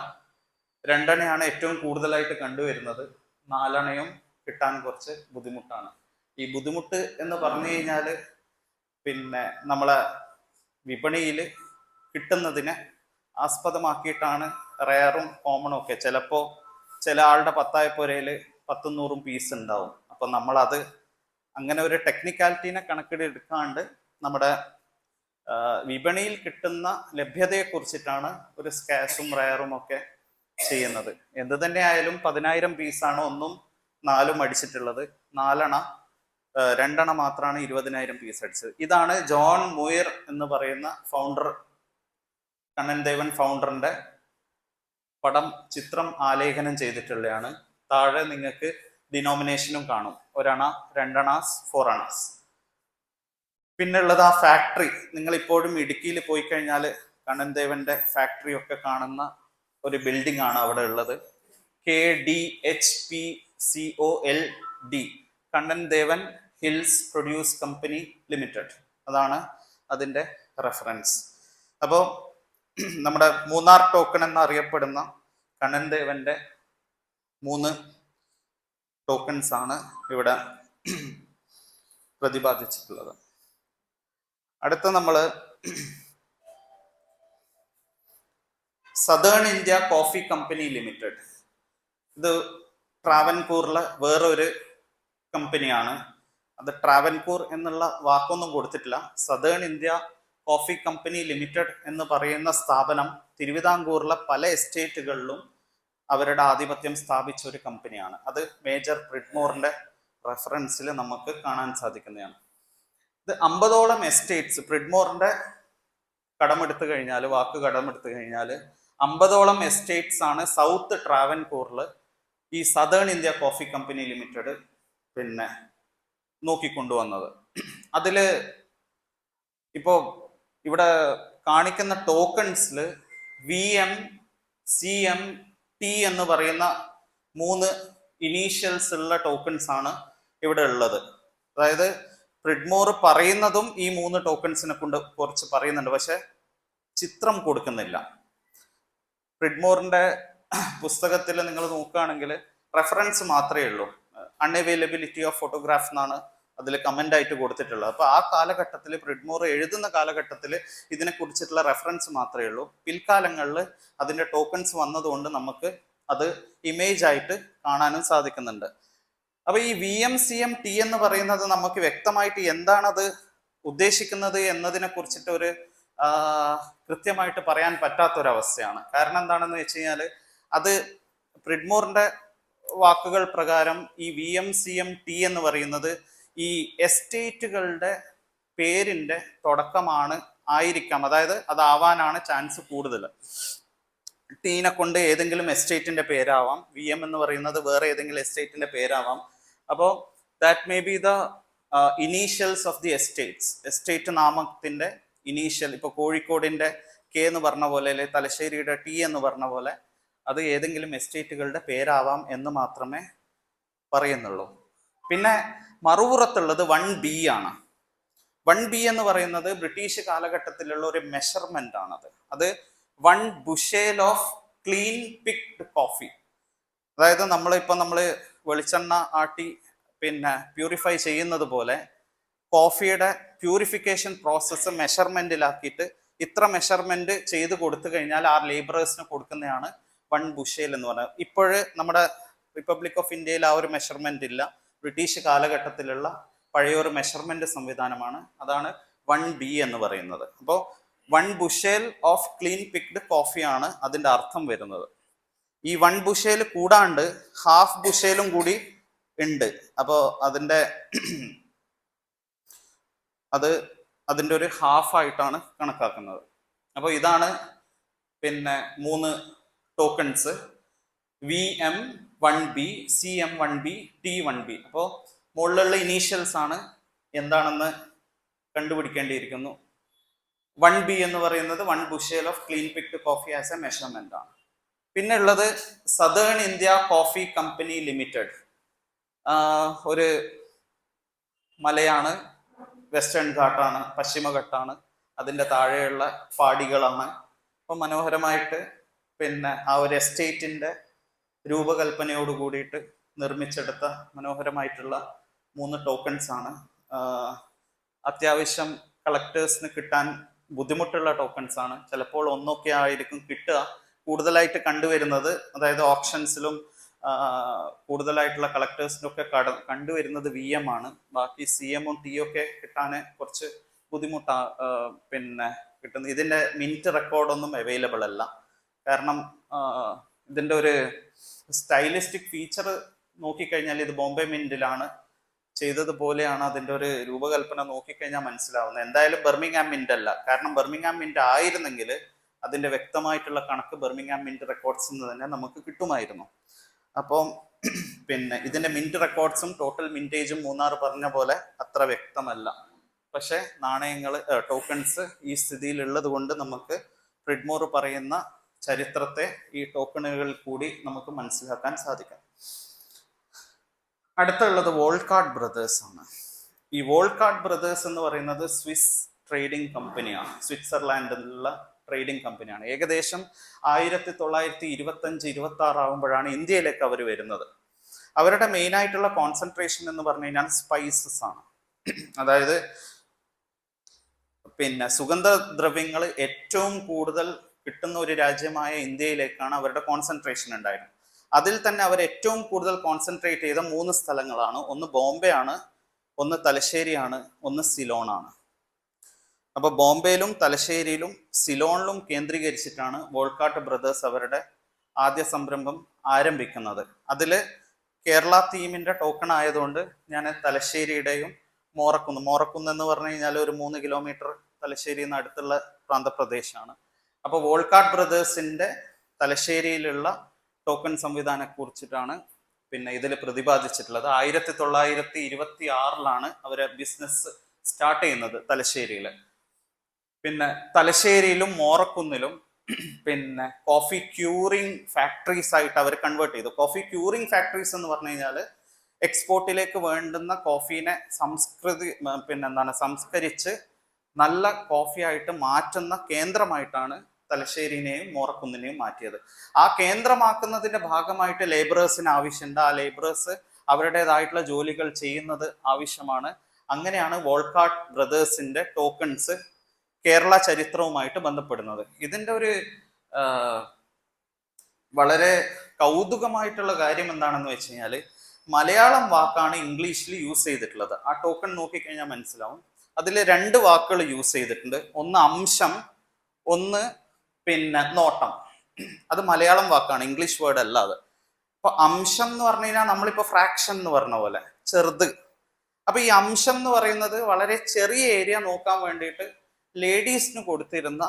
2 അണയാണ് ഏറ്റവും കൂടുതലായിട്ട് കണ്ടുവരുന്നത്. 4 കിട്ടാൻ കുറച്ച് ബുദ്ധിമുട്ടാണ്. ഈ ബുദ്ധിമുട്ട് എന്ന് പറഞ്ഞു കഴിഞ്ഞാൽ പിന്നെ നമ്മളെ വിപണിയിൽ കിട്ടുന്നതിനെ ആസ്പദമാക്കിയിട്ടാണ് റെയറും കോമണും ഒക്കെ. ചിലപ്പോൾ ചില ആളുടെ പത്തായപ്പുരയിൽ 10-100 പീസ് ഉണ്ടാവും. അപ്പം നമ്മളത് അങ്ങനെ ഒരു ടെക്നിക്കാലിറ്റീനെ കണക്കിലെടുക്കാണ്ട് നമ്മുടെ വിപണിയിൽ കിട്ടുന്ന ലഭ്യതയെക്കുറിച്ചിട്ടാണ് ഒരു സ്കാഷും റയറും ഒക്കെ ചെയ്യുന്നത്. എന്ത് തന്നെ ആയാലും 10,000 പീസാണ് 1ഉം 4ഉം അടിച്ചിട്ടുള്ളത്. 2 മാത്രമാണ് 20,000 പീസ് അടിച്ചത്. ഇതാണ് ജോൺ മുയർ എന്ന് പറയുന്ന ഫൗണ്ടർ, കണ്ണൻ ദേവൻ ഫൗണ്ടറിന്റെ ചിത്രം ആലേഖനം ചെയ്തിട്ടുള്ളതാണ്. താഴെ നിങ്ങൾക്ക് ഡിനോമിനേഷനും കാണും, 1 അണ, 2 അണാസ്, 4 അണാസ്. പിന്നുള്ളത് ആ ഫാക്ടറി. നിങ്ങൾ ഇപ്പോഴും ഇടുക്കിയിൽ പോയി കഴിഞ്ഞാൽ കണ്ണൻ ദേവന്റെ ഫാക്ടറി ഒക്കെ കാണുന്ന ഒരു ബിൽഡിംഗ് ആണ് അവിടെ ഉള്ളത്. KDHPCOLD, Kannan Devan hills produce company limited. അതാണ് അതിന്റെ റെഫറൻസ്. അപ്പോൾ നമ്മുടെ മൂന്നാർ ടോക്കൺ എന്നറിയപ്പെടുന്ന കണ്ണൻ ദേവന്റെ 3 ടോക്കൺസ് ആണ് ഇവിടെ പ്രതിപാദിച്ചിട്ടുള്ളത്. അടുത്ത നമ്മൾ southern India coffee company limited. ഇത് ട്രാവൻകൂറിലെ വേറൊരു കമ്പനിയാണ്. അത് ട്രാവൻകൂർ എന്നുള്ള വാക്കൊന്നും കൊടുത്തിട്ടില്ല. Southern India coffee company limited എന്ന് പറയുന്ന സ്ഥാപനം തിരുവിതാംകൂറിലെ പല എസ്റ്റേറ്റുകളിലും അവരുടെ ആധിപത്യം സ്ഥാപിച്ച ഒരു കമ്പനിയാണ്. അത് മേജർ പ്രിഡ്മോറിന്റെ റെഫറൻസിൽ നമുക്ക് കാണാൻ സാധിക്കുന്നതാണ്. ഇത് 50ഓളം എസ്റ്റേറ്റ്സ് പ്രിഡ്മോറിന്റെ കടമെടുത്തു കഴിഞ്ഞാൽ 50ഓളം എസ്റ്റേറ്റ്സ് ആണ് സൗത്ത് ട്രാവൻകൂറിൽ ഈ southern India coffee company limited പിന്നെ നോക്കിക്കൊണ്ടുവന്നത്. അതില് ഇപ്പോ ഇവിടെ കാണിക്കുന്ന ടോക്കൺസിൽ VM, CM, T എന്ന് പറയുന്ന 3 ഇനീഷ്യൽസ് ഉള്ള ടോക്കൺസ് ആണ് ഇവിടെ ഉള്ളത്. അതായത് പ്രിഡ്മോർ പറയുന്നതും ഈ 3 ടോക്കൺസിനെ കൊണ്ട് കുറച്ച് പറയുന്നുണ്ട്, പക്ഷെ ചിത്രം കൊടുക്കുന്നില്ല. പ്രിഡ്മോറിന്റെ പുസ്തകത്തിൽ നിങ്ങൾ നോക്കുകയാണെങ്കിൽ റെഫറൻസ് മാത്രമേ ഉള്ളൂ. അൺഅവൈലബിലിറ്റി ഓഫ് ഫോട്ടോഗ്രാഫ് എന്നാണ് അതിൽ കമന്റ് ആയിട്ട് കൊടുത്തിട്ടുള്ളത്. അപ്പൊ ആ കാലഘട്ടത്തിൽ പ്രിഡ്മോർ എഴുതുന്ന കാലഘട്ടത്തിൽ ഇതിനെ കുറിച്ചിട്ടുള്ള റെഫറൻസ് മാത്രമേ ഉള്ളൂ. പിൽക്കാലങ്ങളിൽ അതിന്റെ ടോക്കൺസ് വന്നതുകൊണ്ട് നമുക്ക് അത് ഇമേജ് ആയിട്ട് കാണാനും സാധിക്കുന്നുണ്ട്. അപ്പൊ ഈ VM, CM, T എന്ന് പറയുന്നത് നമുക്ക് വ്യക്തമായിട്ട് എന്താണത് ഉദ്ദേശിക്കുന്നത് എന്നതിനെ കുറിച്ചിട്ട് ഒരു കൃത്യമായിട്ട് പറയാൻ പറ്റാത്തൊരവസ്ഥയാണ്. കാരണം എന്താണെന്ന് വെച്ച് കഴിഞ്ഞാൽ അത് പ്രിഡ്മോറിന്റെ വാക്കുകൾ പ്രകാരം ഈ VM, CM, T എന്ന് പറയുന്നത് ഈ എസ്റ്റേറ്റുകളുടെ പേരിന്റെ ആയിരിക്കാം. അതായത് അതാവാനാണ് ചാൻസ് കൂടുതൽ. ടീനെ കൊണ്ട് ഏതെങ്കിലും എസ്റ്റേറ്റിന്റെ പേരാവാം, VM എന്ന് പറയുന്നത് വേറെ ഏതെങ്കിലും എസ്റ്റേറ്റിന്റെ പേരാവാം. അപ്പോൾ that may be the initials of the estates. Estate നാമത്തിന്റെ ഇനീഷ്യൽ. ഇപ്പൊ കോഴിക്കോടിന്റെ K എന്ന് പറഞ്ഞ പോലെ, അല്ലെ തലശ്ശേരിയുടെ T എന്ന് പറഞ്ഞ പോലെ അത് ഏതെങ്കിലും എസ്റ്റേറ്റുകളുടെ പേരാവാം എന്ന് മാത്രമേ പറയുന്നുള്ളൂ. പിന്നെ മറുപുറത്തുള്ളത് 1B ആണ്. 1B എന്ന് പറയുന്നത് ബ്രിട്ടീഷ് കാലഘട്ടത്തിലുള്ള ഒരു മെഷർമെന്റ് ആണത്. അത് 1 bushel of clean picked coffee. അതായത് നമ്മൾ വെളിച്ചെണ്ണ ആട്ടി പിന്നെ പ്യൂരിഫൈ ചെയ്യുന്നത് പോലെ കോഫിയുടെ പ്യൂരിഫിക്കേഷൻ പ്രോസസ്സ് മെഷർമെന്റിലാക്കിയിട്ട് ഇത്ര മെഷർമെന്റ് ചെയ്ത് കൊടുത്തു കഴിഞ്ഞാൽ ആ ലേബറേഴ്സിന് കൊടുക്കുന്നതാണ് 1 bushel എന്ന് പറയുന്നത്. ഇപ്പോഴ് നമ്മുടെ റിപ്പബ്ലിക് ഓഫ് ഇന്ത്യയിൽ ആ ഒരു മെഷർമെന്റ് ഇല്ല. ബ്രിട്ടീഷ് കാലഘട്ടത്തിലുള്ള പഴയൊരു മെഷർമെന്റ് സംവിധാനമാണ്. അതാണ് 1B എന്ന് പറയുന്നത്. അപ്പോൾ 1 bushel ഓഫ് ക്ലീൻ പിക്ഡ് കോഫിയാണ് അതിന്റെ അർത്ഥം വരുന്നത്. ഈ 1 bushel കൂടാണ്ട് 1/2 bushel കൂടി ഉണ്ട്. അപ്പോൾ അതിന്റെ ഒരു ഹാഫ് ആയിട്ടാണ് കണക്കാക്കുന്നത്. അപ്പോൾ ഇതാണ് പിന്നെ 3 tokens: VM 1B, CM 1B, T 1B. അപ്പോൾ മുകളിലുള്ള ഇനീഷ്യൽസ് ആണ് എന്താണെന്ന് കണ്ടുപിടിക്കേണ്ടിയിരിക്കുന്നു. 1B എന്ന് പറയുന്നത് 1 bushel of clean picked coffee as A measurement ആണ്. പിന്നെ ഉള്ളത് southern India coffee company limited. ഒരു മലയാണ്, വെസ്റ്റേൺ ഘാട്ടാണ്, പശ്ചിമഘട്ടാണ്, അതിൻ്റെ താഴെയുള്ള പാടികളാണ്. അപ്പോൾ മനോഹരമായിട്ട് പിന്നെ ആ ഒരു എസ്റ്റേറ്റിൻ്റെ രൂപകൽപ്പനയോട് കൂടിയിട്ട് നിർമ്മിച്ചെടുത്ത മനോഹരമായിട്ടുള്ള 3 ടോക്കൺസ് ആണ്. അത്യാവശ്യം കളക്ടേഴ്സിന് കിട്ടാൻ ബുദ്ധിമുട്ടുള്ള ടോക്കൺസ് ആണ്. ചിലപ്പോൾ ഒന്നൊക്കെ ആയിരിക്കും കിട്ടുക. കൂടുതലായിട്ട് കണ്ടുവരുന്നത്, അതായത് ഓപ്ഷൻസിലും കൂടുതലായിട്ടുള്ള കളക്ടേഴ്സിനൊക്കെ കണ്ടുവരുന്നത് VM ആണ്. ബാക്കി CMഉം TO ഒക്കെ കിട്ടാൻ കുറച്ച് ബുദ്ധിമുട്ടാണ് പിന്നെ കിട്ടുന്നത്. ഇതിൻ്റെ മിൻറ്റ് റെക്കോർഡൊന്നും അവൈലബിൾ അല്ല. കാരണം ഇതിൻ്റെ ഒരു സ്റ്റൈലിസ്റ്റിക് ഫീച്ചർ നോക്കിക്കഴിഞ്ഞാൽ ഇത് ബോംബെ മിൻറ്റിലാണ് ചെയ്തതുപോലെയാണ് അതിൻ്റെ ഒരു രൂപകൽപ്പന നോക്കിക്കഴിഞ്ഞാൽ മനസ്സിലാവുന്നത്. എന്തായാലും ബർമിംഗ്ഹാം മിന്റ് അല്ല. കാരണം ബർമിംഗ്ഹാം മിന്റ് ആയിരുന്നെങ്കിൽ അതിൻ്റെ വ്യക്തമായിട്ടുള്ള കണക്ക് ബർമിംഗ്ഹാം മിന്റ് റെക്കോർഡ്സ് നിന്ന് തന്നെ നമുക്ക് കിട്ടുമായിരുന്നു. അപ്പം പിന്നെ ഇതിൻ്റെ മിന്റ് റെക്കോർഡ്സും ടോട്ടൽ മിൻറ്റേജും മൂന്നാർ പറഞ്ഞ പോലെ അത്ര വ്യക്തമല്ല. പക്ഷെ നാണയങ്ങൾ ടോക്കൺസ് ഈ സ്ഥിതിയിലുള്ളത് കൊണ്ട് നമുക്ക് ഫ്രിഡ്മോർ പറയുന്ന ചരിത്രത്തെ ഈ ടോക്കണുകളിൽ കൂടി നമുക്ക് മനസ്സിലാക്കാൻ സാധിക്കും. അടുത്തുള്ളത് വോൾക്കാർഡ് ബ്രദേഴ്സ് ആണ്. ഈ വോൾക്കാർഡ് ബ്രദേഴ്സ് എന്ന് പറയുന്നത് സ്വിസ് ട്രേഡിംഗ് കമ്പനിയാണ്. സ്വിറ്റ്സർലാൻഡിലുള്ള ട്രേഡിംഗ് കമ്പനിയാണ്. ഏകദേശം 1925-26 ആകുമ്പോഴാണ് ഇന്ത്യയിലേക്ക് അവർ വരുന്നത്. അവരുടെ മെയിൻ ആയിട്ടുള്ള കോൺസെൻട്രേഷൻ എന്ന് പറഞ്ഞു കഴിഞ്ഞാൽ സ്പൈസസ് ആണ്. അതായത് പിന്നെ സുഗന്ധദ്രവ്യങ്ങൾ ഏറ്റവും കൂടുതൽ കിട്ടുന്ന ഒരു രാജ്യമായ ഇന്ത്യയിലേക്കാണ് അവരുടെ കോൺസെൻട്രേഷൻ ഉണ്ടായിരുന്നത്. അതിൽ തന്നെ അവർ ഏറ്റവും കൂടുതൽ കോൺസെൻട്രേറ്റ് ചെയ്ത 3 സ്ഥലങ്ങളാണ്. ഒന്ന് ബോംബെ ആണ്, ഒന്ന് തലശ്ശേരിയാണ്, ഒന്ന് സിലോണാണ്. അപ്പോൾ ബോംബെയിലും തലശ്ശേരിയിലും സിലോണിലും കേന്ദ്രീകരിച്ചിട്ടാണ് വോൾക്കാർഡ് ബ്രദേഴ്സ് അവരുടെ ആദ്യ സംരംഭം ആരംഭിക്കുന്നത്. അതിൽ കേരള തീമിൻ്റെ ടോക്കൺ ആയതുകൊണ്ട് ഞാൻ തലശ്ശേരിയുടെയും മോറക്കുന്ന് എന്ന് പറഞ്ഞു കഴിഞ്ഞാൽ ഒരു 3 കിലോമീറ്റർ തലശ്ശേരിയിൽ നിന്ന് അടുത്തുള്ള പ്രാന്തപ്രദേശമാണ്. അപ്പോൾ വോൾക്കാർഡ് ബ്രദേഴ്സിൻ്റെ തലശ്ശേരിയിലുള്ള ടോക്കൺ സംവിധാനത്തെ കുറിച്ചിട്ടാണ് പിന്നെ ഇതിൽ പ്രതിപാദിച്ചിട്ടുള്ളത്. 1926 അവർ ബിസിനസ് സ്റ്റാർട്ട് ചെയ്യുന്നത് തലശ്ശേരിയിൽ. പിന്നെ തലശ്ശേരിയിലും മോറക്കുന്നിലും പിന്നെ കോഫി ക്യൂറിങ് ഫാക്ടറീസ് ആയിട്ട് അവർ കൺവേർട്ട് ചെയ്തു. കോഫി ക്യൂറിങ് ഫാക്ടറീസ് എന്ന് പറഞ്ഞു കഴിഞ്ഞാൽ എക്സ്പോർട്ടിലേക്ക് വേണ്ടുന്ന കോഫീനെ സംസ്കരിച്ച് നല്ല കോഫി ആയിട്ട് മാറ്റുന്ന കേന്ദ്രമായിട്ടാണ് തലശ്ശേരിനെയും മോറക്കുന്നിനെയും മാറ്റിയത്. ആ കേന്ദ്രമാക്കുന്നതിന്റെ ഭാഗമായിട്ട് ലേബറേഴ്സിന് ആവശ്യമുണ്ട്. ആ ലേബറേഴ്സ് അവരുടേതായിട്ടുള്ള ജോലികൾ ചെയ്യുന്നത് ആവശ്യമാണ്. അങ്ങനെയാണ് വോൾക്കാർഡ് ബ്രദേഴ്സിന്റെ ടോക്കൺസ് കേരള ചരിത്രവുമായിട്ട് ബന്ധപ്പെടുന്നത്. ഇതിൻ്റെ ഒരു വളരെ കൗതുകമായിട്ടുള്ള കാര്യം എന്താണെന്ന് വെച്ച് കഴിഞ്ഞാൽ മലയാളം വാക്കാണ് ഇംഗ്ലീഷിൽ യൂസ് ചെയ്തിട്ടുള്ളത്. ആ ടോക്കൺ നോക്കിക്കഴിഞ്ഞാൽ മനസ്സിലാവും. അതിൽ 2 വാക്കുകൾ യൂസ് ചെയ്തിട്ടുണ്ട്. ഒന്ന് അംശം, ഒന്ന് പിന്നെ നോട്ടം. അത് മലയാളം വാക്കാണ്, ഇംഗ്ലീഷ് വേർഡ് അല്ല അത്. അപ്പൊ അംശം എന്ന് പറഞ്ഞു കഴിഞ്ഞാൽ നമ്മളിപ്പോ ഫ്രാക്ഷൻ എന്ന് പറഞ്ഞ പോലെ ചെറുത്. അപ്പൊ ഈ അംശം എന്ന് പറയുന്നത് വളരെ ചെറിയ ഏരിയ നോക്കാൻ വേണ്ടിയിട്ട് ലേഡീസിന് കൊടുത്തിരുന്ന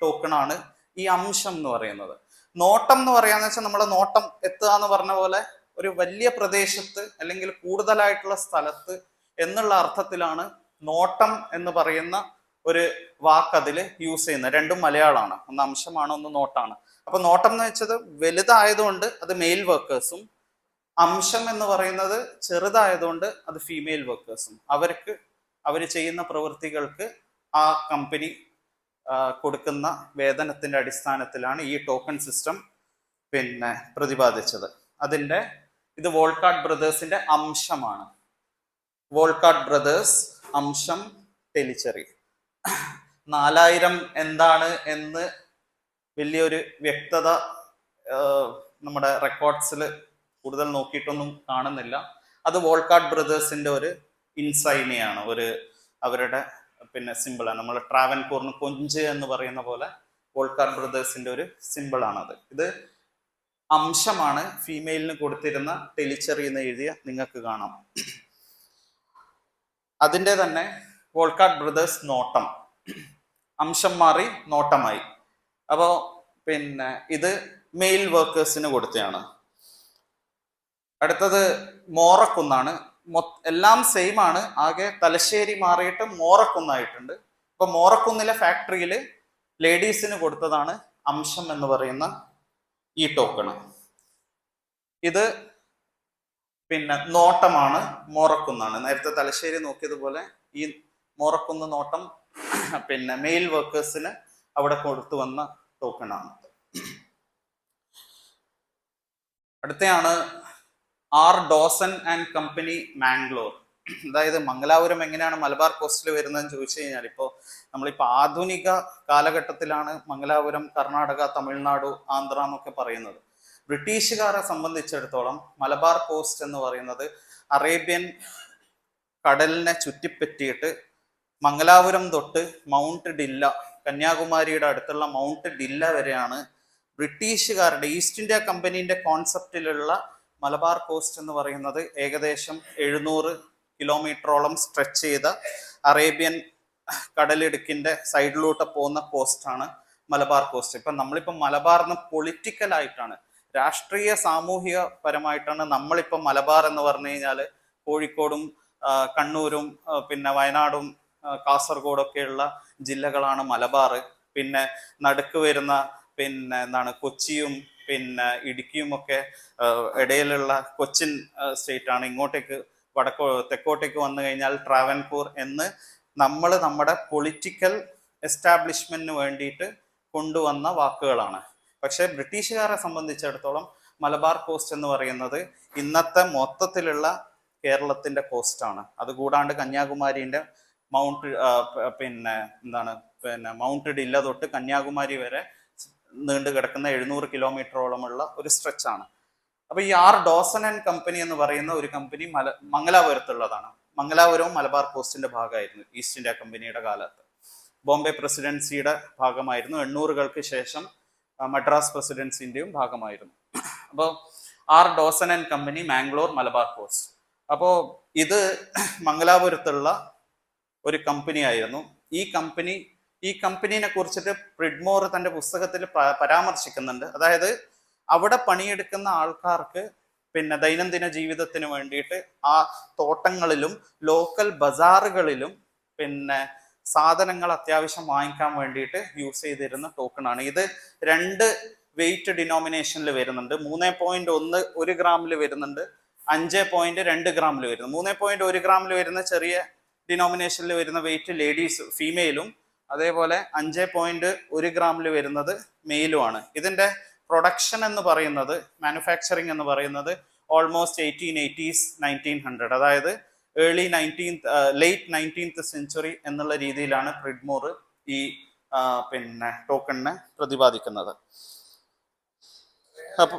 ടോക്കണാണ് ഈ അംശം എന്ന് പറയുന്നത്. നോട്ടം എന്ന് പറയാന്ന് വെച്ചാൽ നമ്മളെ നോട്ടം എത്തുക എന്ന് പറഞ്ഞ പോലെ ഒരു വലിയ പ്രദേശത്ത് അല്ലെങ്കിൽ കൂടുതലായിട്ടുള്ള സ്ഥലത്ത് എന്നുള്ള അർത്ഥത്തിലാണ് നോട്ടം എന്ന് പറയുന്ന ഒരു വാക്ക് അതിൽ യൂസ് ചെയ്യുന്നത്. രണ്ടും മലയാളമാണ്. ഒന്ന് അംശമാണ്, ഒന്ന് നോട്ടാണ്. അപ്പൊ നോട്ടം എന്ന് വെച്ചത് വലുതായതുകൊണ്ട് അത് മെയിൽ വർക്കേഴ്സും, അംശം എന്ന് പറയുന്നത് ചെറുതായതുകൊണ്ട് അത് ഫീമെയിൽ വർക്കേഴ്സും. അവർ ചെയ്യുന്ന പ്രവൃത്തികൾക്ക് ആ കമ്പനി കൊടുക്കുന്ന വേതനത്തിന്റെ അടിസ്ഥാനത്തിലാണ് ഈ ടോക്കൺ സിസ്റ്റം പിന്നെ പ്രതിപാദിച്ചത്. ഇത് വോൾക്കാർഡ് ബ്രദേഴ്സിന്റെ അംശമാണ്. വോൾക്കാർഡ് ബ്രദേഴ്സ് അംശം ടെലിച്ചെറി. 4000 എന്താണ് എന്ന് വലിയൊരു വ്യക്തത നമ്മുടെ റെക്കോർഡ്സിൽ കൂടുതൽ നോക്കിയിട്ടൊന്നും കാണുന്നില്ല. അത് വോൾക്കാർഡ് ബ്രദേഴ്സിന്റെ ഒരു ഇൻസൈനിയാണ്, അവരുടെ പിന്നെ സിമ്പിളാണ്. നമ്മൾ ട്രാവൻകൂറിന് കൊഞ്ച് എന്ന് പറയുന്ന പോലെ വോൾക്കാർഡ് ബ്രദേഴ്സിന്റെ ഒരു സിമ്പിളാണത്. ഇത് അംശമാണ്. ഫീമെയിലിന് കൊടുത്തിരുന്ന ടെലിച്ചെറി എന്ന് എഴുതിയ നിങ്ങൾക്ക് കാണാം. അതിൻ്റെ തന്നെ വോൾക്കാർഡ് ബ്രദേഴ്സ് നോട്ടം, അംശം മാറി നോട്ടമായി. അപ്പോൾ പിന്നെ ഇത് മെയിൽ വർക്കേഴ്സിന് കൊടുത്തതാണ്. അടുത്തത് മോറക്കുന്നാണ്. എല്ലാം സെയിം ആണ്, ആകെ തലശ്ശേരി മാറിയിട്ട് മോറക്കുന്നായിട്ടുണ്ട്. അപ്പൊ മോറക്കുന്നിലെ ഫാക്ടറിയിൽ ലേഡീസിന് കൊടുത്തതാണ് അംശം എന്ന് പറയുന്ന ഈ ടോക്കണ്. ഇത് പിന്നെ നോട്ടമാണ്, മോറക്കുന്നാണ്. നേരത്തെ തലശ്ശേരി നോക്കിയതുപോലെ ഈ മോറക്കുന്ന് നോട്ടം പിന്നെ മെയിൽ വർക്കേഴ്സിന് അവിടെ കൊടുത്തു വന്ന ടോക്കണാണ്. അടുത്തയാണ് R Dawson and company Mangalore. അതായത് മംഗലാപുരം എങ്ങനെയാണ് മലബാർ കോസ്റ്റിൽ വരുന്നതെന്ന് ചോദിച്ചു കഴിഞ്ഞാൽ, നമ്മളിപ്പോൾ ആധുനിക കാലഘട്ടത്തിലാണ് മംഗലാപുരം കർണാടക, തമിഴ്നാട്, ആന്ധ്ര എന്നൊക്കെ പറയുന്നത്. ബ്രിട്ടീഷുകാരെ സംബന്ധിച്ചിടത്തോളം മലബാർ കോസ്റ്റ് എന്ന് പറയുന്നത് അറേബ്യൻ കടലിനെ ചുറ്റിപ്പറ്റിയിട്ട് മംഗലാപുരം തൊട്ട് മൗണ്ട് ഡില്ല, കന്യാകുമാരിയുടെ അടുത്തുള്ള മൗണ്ട് ഡില്ല വരെയാണ് ബ്രിട്ടീഷുകാരുടെ, ഈസ്റ്റ് ഇന്ത്യ കമ്പനീൻ്റെ കോൺസെപ്റ്റിലുള്ള മലബാർ കോസ്റ്റ് എന്ന് പറയുന്നത് ഏകദേശം 700 കിലോമീറ്ററോളം സ്ട്രെച്ച് ചെയ്ത അറേബ്യൻ കടലിടുക്കിൻ്റെ സൈഡിലൂട്ട് പോകുന്ന കോസ്റ്റാണ് മലബാർ കോസ്റ്റ്. ഇപ്പം നമ്മളിപ്പം മലബാറിന് പൊളിറ്റിക്കലായിട്ടാണ്, രാഷ്ട്രീയ സാമൂഹിക പരമായിട്ടാണ് നമ്മളിപ്പം മലബാർ എന്ന് പറഞ്ഞു കഴിഞ്ഞാൽ കോഴിക്കോടും കണ്ണൂരും പിന്നെ വയനാടും കാസർഗോഡൊക്കെയുള്ള ജില്ലകളാണ് മലബാർ. പിന്നെ നടുക്ക് വരുന്ന പിന്നെ എന്താണ് കൊച്ചിയും പിന്നെ ഇടുക്കിയും ഒക്കെ ഇടയിലുള്ള കൊച്ചിൻ സ്റ്റേറ്റ് ആണ്. ഇങ്ങോട്ടേക്ക് തെക്കോട്ടേക്ക് വന്നു കഴിഞ്ഞാൽ ട്രാവൻകൂർ എന്ന് നമ്മൾ നമ്മുടെ പൊളിറ്റിക്കൽ എസ്റ്റാബ്ലിഷ്മെന്റിന് വേണ്ടിയിട്ട് കൊണ്ടുവന്ന വാക്കുകളാണ്. പക്ഷേ ബ്രിട്ടീഷുകാരെ സംബന്ധിച്ചിടത്തോളം മലബാർ കോസ്റ്റ് എന്ന് പറയുന്നത് ഇന്നത്തെ മൊത്തത്തിലുള്ള കേരളത്തിന്റെ കോസ്റ്റാണ്. അതുകൂടാണ്ട് കന്യാകുമാരിന്റെ പിന്നെ മൗണ്ട് ഡില്ല തൊട്ട് കന്യാകുമാരി വരെ നീണ്ടു കിടക്കുന്ന 700 കിലോമീറ്ററോളമുള്ള ഒരു സ്ട്രെച്ചാണ്. അപ്പൊ ഈ ആർ ഡോസൻ ആൻഡ് കമ്പനി എന്ന് പറയുന്ന ഒരു കമ്പനി മംഗലാപുരത്തുള്ളതാണ്. മംഗലാപുരവും മലബാർ കോസ്റ്റിന്റെ ഭാഗമായിരുന്നു ഈസ്റ്റ് ഇന്ത്യ കമ്പനിയുടെ കാലത്ത്. ബോംബെ പ്രസിഡൻസിയുടെ ഭാഗമായിരുന്നു. 800കൾക്ക് ശേഷം മദ്രാസ് പ്രസിഡൻസിന്റെയും ഭാഗമായിരുന്നു. അപ്പോൾ R Dawson and company, Mangalore, Malabar coast. അപ്പോൾ ഇത് മംഗലാപുരത്തുള്ള ഒരു കമ്പനി ആയിരുന്നു. ഈ കമ്പനീനെ കുറിച്ചിട്ട് പ്രിഡ്മോർ തന്റെ പുസ്തകത്തിൽ പരാമർശിക്കുന്നുണ്ട്. അതായത് അവിടെ പണിയെടുക്കുന്ന ആൾക്കാർക്ക് പിന്നെ ദൈനംദിന ജീവിതത്തിന് വേണ്ടിയിട്ട് ആ തോട്ടങ്ങളിലും ലോക്കൽ ബസാറുകളിലും പിന്നെ സാധനങ്ങൾ അത്യാവശ്യം വാങ്ങിക്കാൻ വേണ്ടിയിട്ട് യൂസ് ചെയ്തിരുന്ന ടോക്കണാണ് ഇത്. 2 വെയിറ്റ് ഡിനോമിനേഷനിൽ വരുന്നുണ്ട്. 3.1 1 ഗ്രാമിൽ വരുന്നുണ്ട്, 5.2 ഗ്രാമിൽ വരുന്നു. 3.1 ഗ്രാമിൽ വരുന്ന ചെറിയ ഡിനോമിനേഷനിൽ വരുന്ന വെയിറ്റ് ലേഡീസ് ഫീമെയിലും, അതേപോലെ 5.1 ഗ്രാമിൽ വരുന്നത് മെയിലുമാണ്. ഇതിന്റെ പ്രൊഡക്ഷൻ എന്ന് പറയുന്നത്, മാനുഫാക്ചറിങ് എന്ന് പറയുന്നത് ഓൾമോസ്റ്റ് 1880s 1900, അതായത് ലേറ്റ് 19th സെഞ്ചുറി എന്നുള്ള രീതിയിലാണ് പ്രിഡ്മോർ ഈ പിന്നെ ടോക്കണിനെ പ്രതിപാദിക്കുന്നത്. അപ്പൊ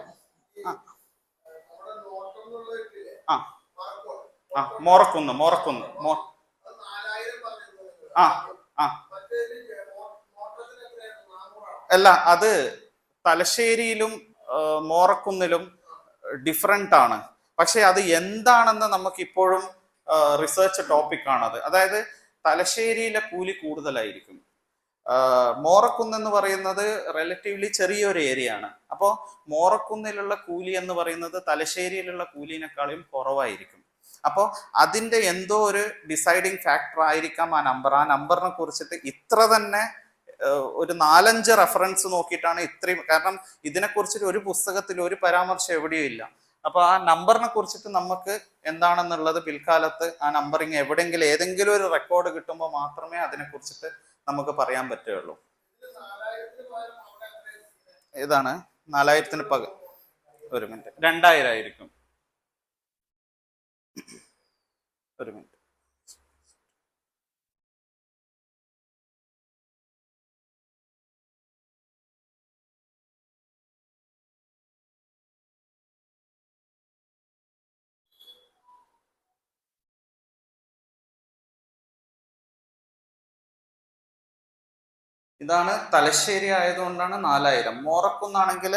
മോറക്കുന്ന് അല്ല, അത് തലശ്ശേരിയിലും മോറക്കുന്നിലും ഡിഫറെൻ്റ് ആണ്. പക്ഷെ അത് എന്താണെന്ന് നമുക്ക് ഇപ്പോഴും റിസർച്ച് ടോപ്പിക്കാണത്. അതായത് തലശ്ശേരിയിലെ കൂലി കൂടുതലായിരിക്കും. മോറക്കുന്ന് എന്ന് പറയുന്നത് റിലേറ്റീവ്ലി ചെറിയൊരു ഏരിയ ആണ്. അപ്പോൾ മോറക്കുന്നിലുള്ള കൂലി എന്ന് പറയുന്നത് തലശ്ശേരിയിലുള്ള കൂലിനേക്കാളും കുറവായിരിക്കും. അപ്പോൾ അതിൻ്റെ എന്തോ ഒരു ഡിസൈഡിങ് ഫാക്ടർ ആയിരിക്കാം ആ നമ്പർ. ആ നമ്പറിനെ കുറിച്ചിട്ട് ഇത്ര തന്നെ ഒരു 4-5 റെഫറൻസ് നോക്കിയിട്ടാണ് ഇത്രയും, കാരണം ഇതിനെക്കുറിച്ചിട്ട് ഒരു പുസ്തകത്തിൽ ഒരു പരാമർശം എവിടെയും ഇല്ല. അപ്പൊ ആ നമ്പറിനെ കുറിച്ചിട്ട് നമുക്ക് എന്താണെന്നുള്ളത് പിൽക്കാലത്ത് ആ നമ്പറിങ് എവിടെയെങ്കിലും ഏതെങ്കിലും ഒരു റെക്കോർഡ് കിട്ടുമ്പോൾ മാത്രമേ അതിനെക്കുറിച്ചിട്ട് നമുക്ക് പറയാൻ പറ്റുകയുള്ളൂ. ഏതാണ് 4000 ഒരു മിനിറ്റ്, 2000 ആയിരിക്കും. ഒരു മിനിറ്റ്. ഇതാണ് തലശ്ശേരി ആയതുകൊണ്ടാണ് 4000. മോറക്കുന്നാണെങ്കിൽ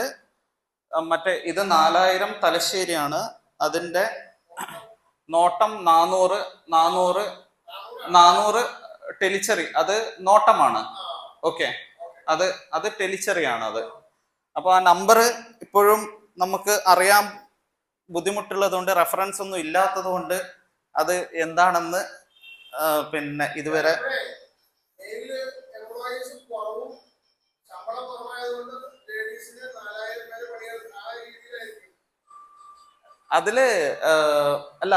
മറ്റേ ഇത് 4000 തലശ്ശേരിയാണ്. അതിൻ്റെ നോട്ടം 400 ടെലിച്ചറി, അത് നോട്ടമാണ്. ഓക്കെ, അത് ടെലിച്ചറിയാണ് അത്. അപ്പൊ ആ നമ്പർ ഇപ്പോഴും നമുക്ക് അറിയാൻ ബുദ്ധിമുട്ടുള്ളത് കൊണ്ട്, റെഫറൻസ് ഒന്നും ഇല്ലാത്തത് കൊണ്ട് അത് എന്താണെന്ന് പിന്നെ ഇതുവരെ അതില് അല്ല,